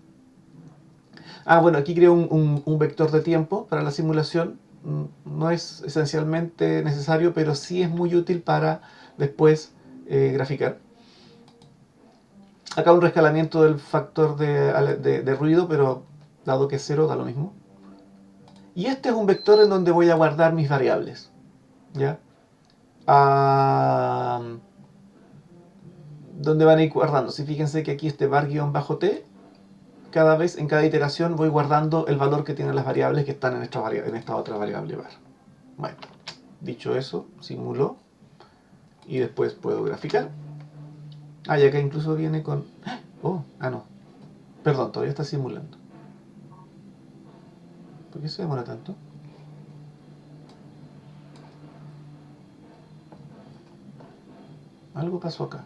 bueno, aquí creo un vector de tiempo para la simulación. No es esencialmente necesario, pero sí es muy útil para después graficar. Acá un rescalamiento del factor de ruido, pero dado que es 0, da lo mismo. Y este es un vector en donde voy a guardar mis variables. ¿Ya? Donde van a ir guardando. Si fíjense que aquí este var-t, en cada iteración voy guardando el valor que tienen las variables que están en esta otra variable var. Bueno, dicho eso, simulo y después puedo graficar. Y acá incluso viene con... no. Perdón, todavía está simulando. ¿Por qué se demora tanto? Algo pasó acá.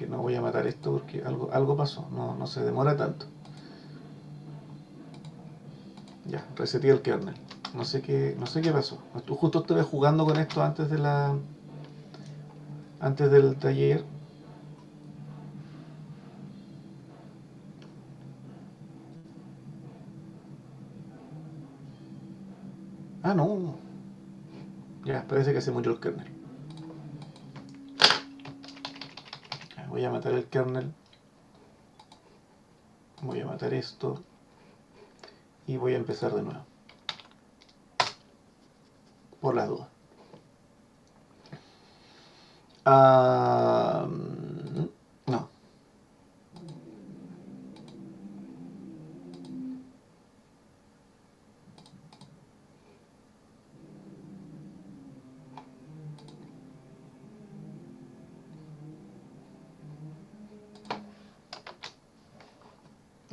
No voy a matar esto porque algo pasó. No se demora tanto. Ya, reseté el kernel. No sé qué pasó. Justo estuve jugando con esto antes del taller. No. Ya, parece que se murió el kernel. Voy a matar el kernel. Voy a matar esto. Y voy a empezar de nuevo. Por las dudas. No.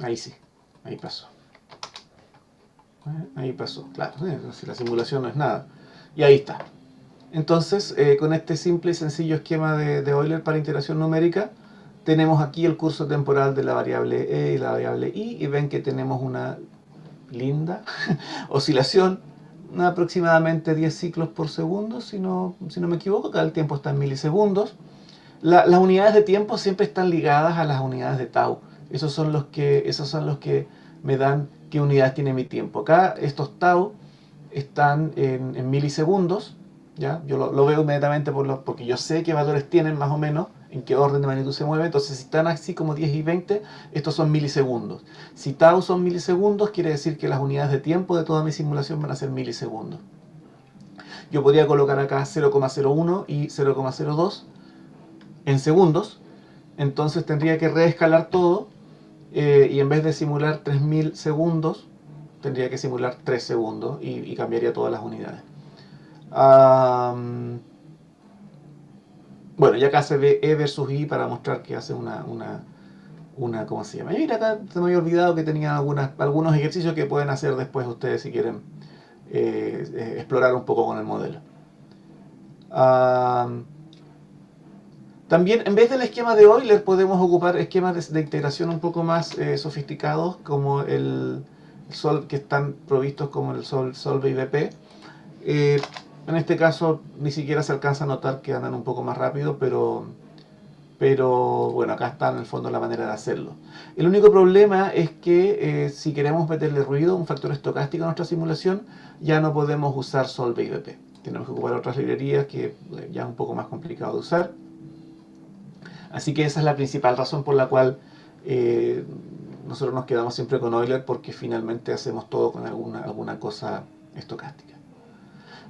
Ahí sí, ahí pasó. Ahí pasó, claro, si la simulación no es nada. Y ahí está. Entonces, con este simple y sencillo esquema de Euler para integración numérica, tenemos aquí el curso temporal de la variable e y la variable y, y ven que tenemos una linda oscilación, aproximadamente 10 ciclos por segundo, si no me equivoco, acá el tiempo está en milisegundos. Las unidades de tiempo siempre están ligadas a las unidades de tau. esos son los que me dan qué unidad tiene mi tiempo. Acá estos tau están en milisegundos, ¿ya? Yo lo veo inmediatamente porque yo sé qué valores tienen más o menos, en qué orden de magnitud se mueve. Entonces, si están así como 10 y 20, estos son milisegundos. Si tau son milisegundos, quiere decir que las unidades de tiempo de toda mi simulación van a ser milisegundos. Yo podría colocar acá 0,01 y 0,02 en segundos. Entonces tendría que reescalar todo, y en vez de simular 3000 segundos, tendría que simular 3 segundos y cambiaría todas las unidades. Bueno, y acá se ve E versus I para mostrar que hace una ¿cómo se llama? Y mira, acá se me había olvidado que tenían algunos ejercicios que pueden hacer después ustedes si quieren explorar un poco con el modelo. También, en vez del esquema de Euler, podemos ocupar esquemas de integración un poco más sofisticados, como el Sol, que están provistos como el Solve IVP. En este caso, ni siquiera se alcanza a notar que andan un poco más rápido, pero bueno, acá está en el fondo la manera de hacerlo. El único problema es que si queremos meterle ruido, un factor estocástico a nuestra simulación, ya no podemos usar Solve IVP. Tenemos que ocupar otras librerías que ya es un poco más complicado de usar. Así que esa es la principal razón por la cual nosotros nos quedamos siempre con Euler, porque finalmente hacemos todo con alguna cosa estocástica.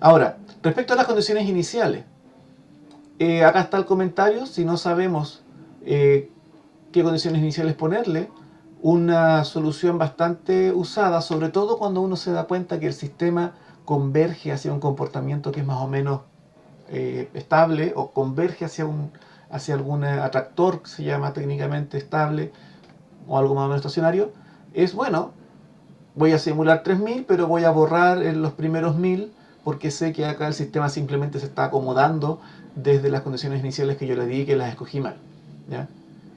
Ahora, respecto a las condiciones iniciales, acá está el comentario. Si no sabemos qué condiciones iniciales ponerle, una solución bastante usada, sobre todo cuando uno se da cuenta que el sistema converge hacia un comportamiento que es más o menos estable, o converge hacia algún atractor que se llama técnicamente estable, o algo más o menos estacionario, es bueno, voy a simular 3000, pero voy a borrar en los primeros 1000, porque sé que acá el sistema simplemente se está acomodando desde las condiciones iniciales que yo le di y que las escogí mal, ¿ya?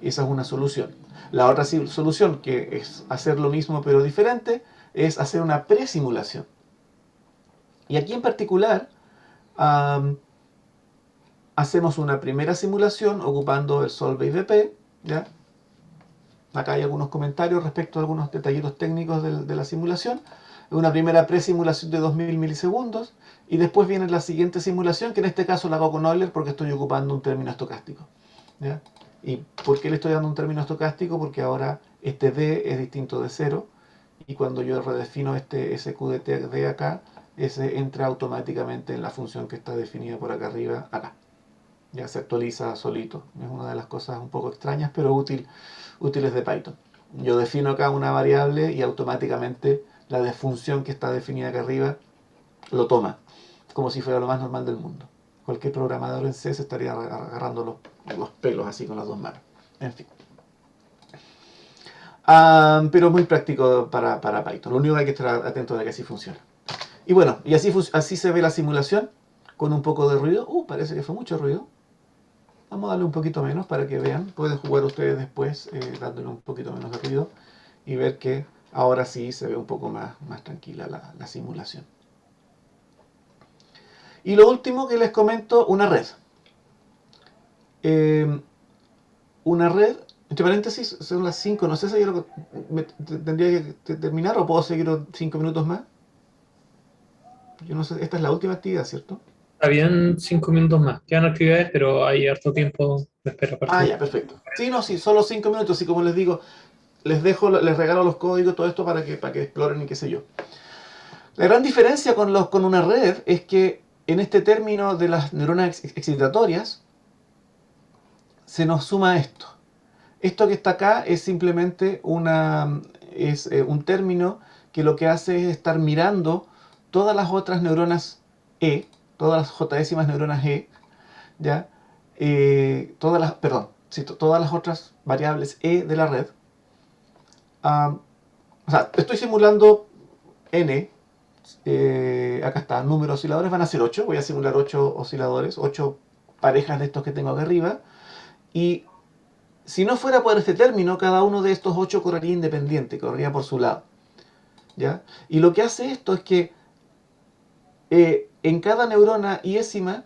Esa es una solución. La otra solución, que es hacer lo mismo pero diferente, es hacer una presimulación. Y aquí en particular hacemos una primera simulación ocupando el Solve IVP, ¿ya? Acá hay algunos comentarios respecto a algunos detallitos técnicos de la simulación. Una primera presimulación de 2000 milisegundos, y después viene la siguiente simulación, que en este caso la hago con Euler porque estoy ocupando un término estocástico, ¿ya? ¿Y por qué le estoy dando un término estocástico? Porque ahora este D es distinto de 0, y cuando yo redefino ese QDT de acá, ese entra automáticamente en la función que está definida por acá arriba, acá. Ya se actualiza solito. Es una de las cosas un poco extrañas, pero útiles de Python. Yo defino acá una variable y automáticamente la función que está definida acá arriba lo toma, como si fuera lo más normal del mundo. Cualquier programador en C se estaría agarrando los pelos así con las dos manos. En fin. Pero muy práctico para Python. Lo único que hay que estar atento de que así funciona. Y bueno, y así se ve la simulación, con un poco de ruido. Parece que fue mucho ruido. Vamos a darle un poquito menos para que vean. Pueden jugar ustedes después dándole un poquito menos de ruido y ver que ahora sí se ve un poco más tranquila la simulación. Y lo último que les comento, una red. Una red, entre paréntesis, son las 5. No sé si tendría que terminar o puedo seguir 5 minutos más. Yo no sé, esta es la última actividad, ¿cierto? Habían 5 minutos más. Quedan actividades, pero hay harto tiempo de espera. Ya, perfecto. Sí, solo 5 minutos. Y como les digo, les regalo los códigos, todo esto para que exploren y qué sé yo. La gran diferencia con una red es que en este término de las neuronas excitatorias se nos suma esto. Esto que está acá es simplemente un término que lo que hace es estar mirando todas las otras neuronas E, todas las j-décimas neuronas E, ¿ya? Todas las otras variables E de la red. O sea, estoy simulando N. Acá está, número de osciladores van a ser 8. Voy a simular 8 osciladores, 8 parejas de estos que tengo acá arriba. Y si no fuera por este término, cada uno de estos 8 correría independiente, correría por su lado, ¿ya? Y lo que hace esto es que en cada neurona iésima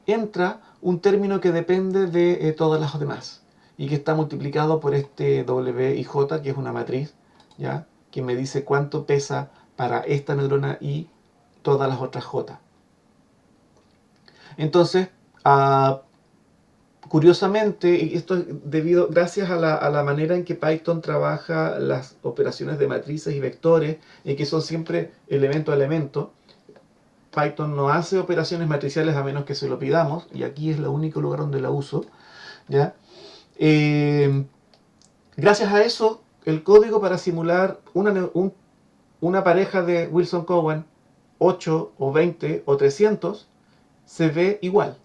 entra un término que depende de todas las demás. y que está multiplicado por este W y J, que es una matriz, ¿ya? Que me dice cuánto pesa para esta neurona y todas las otras J. Entonces, curiosamente, y esto es gracias a la manera en que Python trabaja las operaciones de matrices y vectores, y que son siempre elemento a elemento. Python no hace operaciones matriciales a menos que se lo pidamos, y aquí es el único lugar donde la uso, ¿ya? Gracias a eso, el código para simular una pareja de Wilson-Cowan 8 o 20 o 300 se ve igual.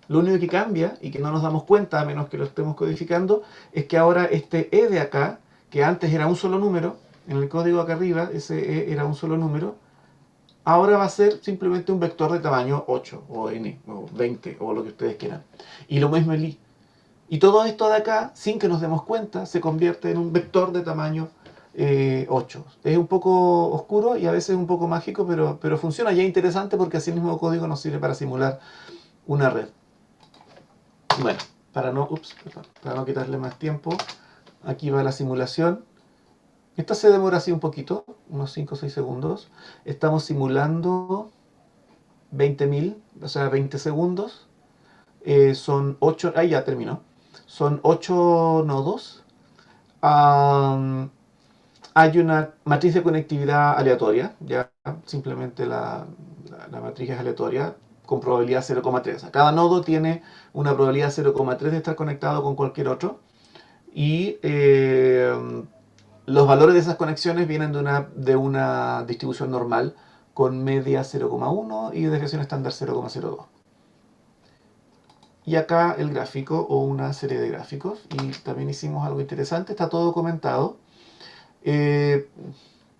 Lo único que cambia, y que no nos damos cuenta a menos que lo estemos codificando, es que ahora este E de acá, que antes era un solo número, en el código acá arriba, ese E era un solo número, ahora va a ser simplemente un vector de tamaño 8, o n, o 20, o lo que ustedes quieran. Y lo mismo el i. Y todo esto de acá, sin que nos demos cuenta, se convierte en un vector de tamaño 8. Es un poco oscuro y a veces un poco mágico, pero funciona y es interesante porque así el mismo código nos sirve para simular una red. Bueno, para no quitarle más tiempo, aquí va la simulación. Esta se demora así un poquito, unos 5 o 6 segundos. Estamos simulando 20.000, o sea, 20 segundos. Son 8, ahí ya terminó. Son 8 nodos. Hay una matriz de conectividad aleatoria, ya simplemente la matriz es aleatoria, con probabilidad 0,3. O sea, cada nodo tiene una probabilidad 0,3 de estar conectado con cualquier otro. Y los valores de esas conexiones vienen de una distribución normal con media 0,1 y desviación estándar 0,02. Y acá el gráfico o una serie de gráficos. Y también hicimos algo interesante, está todo documentado.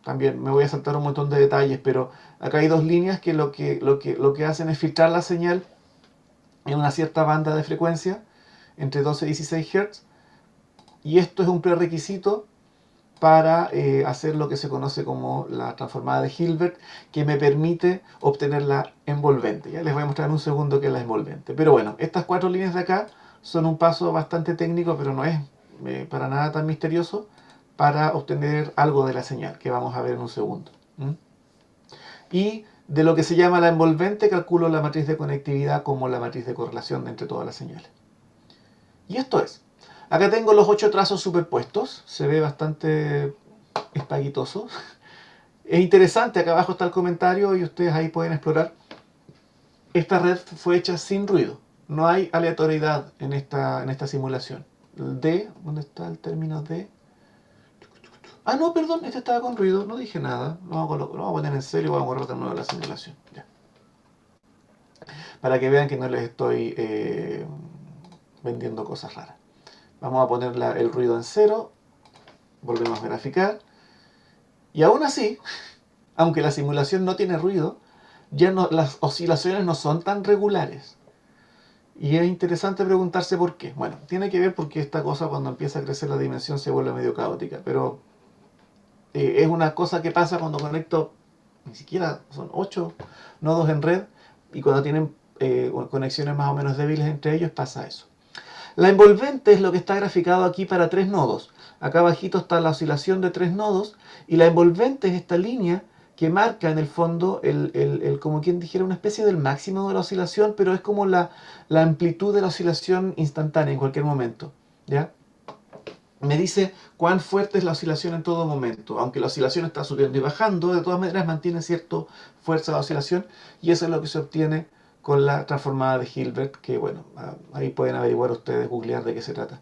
También me voy a saltar un montón de detalles, pero acá hay dos líneas que lo que hacen es filtrar la señal en una cierta banda de frecuencia entre 12 y 16 Hz, y esto es un prerequisito para hacer lo que se conoce como la transformada de Hilbert, que me permite obtener la envolvente. Ya les voy a mostrar en un segundo qué es la envolvente. Pero bueno, estas 4 líneas de acá son un paso bastante técnico, pero no es para nada tan misterioso, para obtener algo de la señal, que vamos a ver en un segundo. Y de lo que se llama la envolvente, calculo la matriz de conectividad como la matriz de correlación entre todas las señales. Y esto es. Acá tengo los 8 trazos superpuestos. Se ve bastante espaguitoso. Es interesante, acá abajo está el comentario y ustedes ahí pueden explorar. Esta red fue hecha sin ruido. No hay aleatoriedad en esta simulación. D, ¿dónde está el término D? Ah, no, perdón, este estaba con ruido, no dije nada. Lo vamos a poner en serio, vamos a borrar de nuevo la simulación. Ya. Para que vean que no les estoy vendiendo cosas raras. Vamos a poner el ruido en 0. Volvemos a graficar. Y aún así, aunque la simulación no tiene ruido, ya no, las oscilaciones no son tan regulares. Y es interesante preguntarse por qué. Bueno, tiene que ver porque esta cosa cuando empieza a crecer la dimensión se vuelve medio caótica. Pero es una cosa que pasa cuando conecto, ni siquiera son 8 nodos en red, y cuando tienen conexiones más o menos débiles entre ellos pasa eso. La envolvente es lo que está graficado aquí para 3 nodos. Acá abajito está la oscilación de 3 nodos, y la envolvente es esta línea que marca en el fondo, como quien dijera, una especie del máximo de la oscilación, pero es como la amplitud de la oscilación instantánea en cualquier momento, ¿ya? Me dice cuán fuerte es la oscilación en todo momento. Aunque la oscilación está subiendo y bajando, de todas maneras mantiene cierta fuerza de oscilación, y eso es lo que se obtiene con la transformada de Hilbert, que bueno, ahí pueden averiguar ustedes, googlear de qué se trata.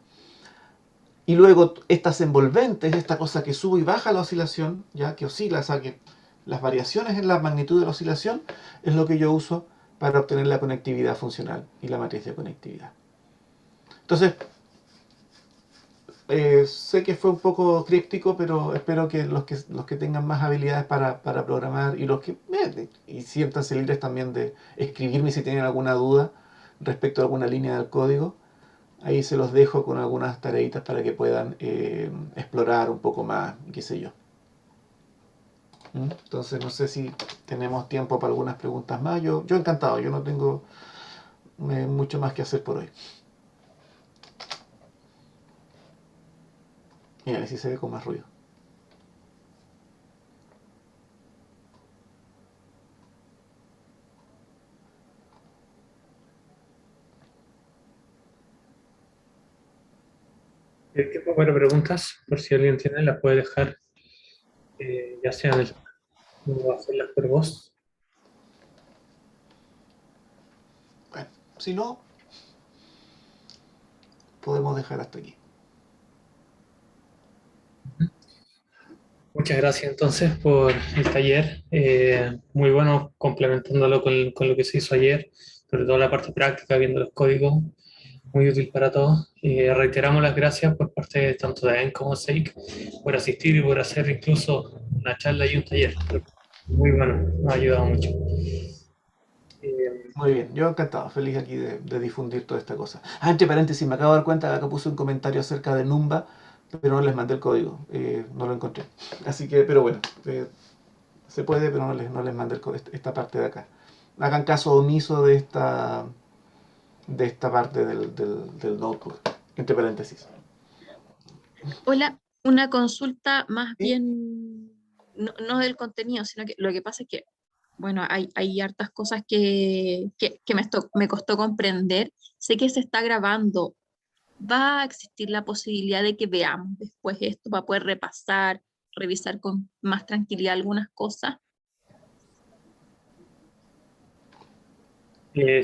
Y luego estas envolventes, esta cosa que sube y baja la oscilación, ya que oscila, o sea que las variaciones en la magnitud de la oscilación es lo que yo uso para obtener la conectividad funcional y la matriz de conectividad. Entonces, sé que fue un poco críptico, pero espero que los que tengan más habilidades para programar, y los que y siéntanse libres también de escribirme si tienen alguna duda respecto a alguna línea del código, ahí se los dejo con algunas tareitas para que puedan explorar un poco más, qué sé yo. Entonces no sé si tenemos tiempo para algunas preguntas más. Yo encantado, yo no tengo mucho más que hacer por hoy. Mira, así se ve con más ruido. El tiempo para preguntas, por si alguien tiene, las puede dejar, ya sea en el o hacerlas por voz. Bueno, si no, podemos dejar hasta aquí. Muchas gracias entonces por el taller. Muy bueno complementándolo con lo que se hizo ayer, sobre todo la parte práctica, viendo los códigos. Muy útil para todos. Reiteramos las gracias por parte tanto de AEN como SEIC por asistir y por hacer incluso una charla y un taller. Muy bueno, nos ha ayudado mucho. Muy bien, yo encantado, feliz aquí de difundir toda esta cosa. Ah, entre paréntesis, me acabo de dar cuenta que acá puse un comentario acerca de Numba, pero no les mandé el código, no lo encontré. Así que, pero bueno, se puede, pero no les mandé esta parte de acá. Hagan caso omiso de esta parte del notebook, entre paréntesis. Hola, una consulta más ¿Sí? bien, no del contenido, sino que lo que pasa es que, bueno, hay hartas cosas que me costó comprender. Sé que se está grabando. ¿Va a existir la posibilidad de que veamos después esto para poder repasar, revisar con más tranquilidad algunas cosas?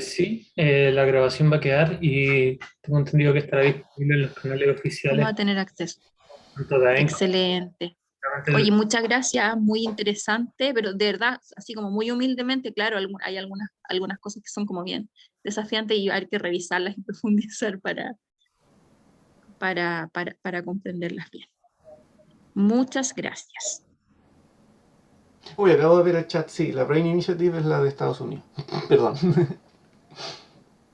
Sí, la grabación va a quedar y tengo entendido que estará disponible en los canales Vamos oficiales, a tener acceso. tanto de AEN como Excelente. Oye, muchas gracias, muy interesante, pero de verdad, así como muy humildemente, claro, hay algunas cosas que son como bien desafiantes y hay que revisarlas y profundizar para comprenderlas bien. Muchas gracias. Uy, acabo de ver el chat, sí, la Brain Initiative es la de Estados Unidos. Perdón.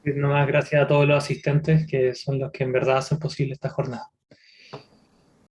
nomás gracias a todos los asistentes que son los que en verdad hacen posible esta jornada.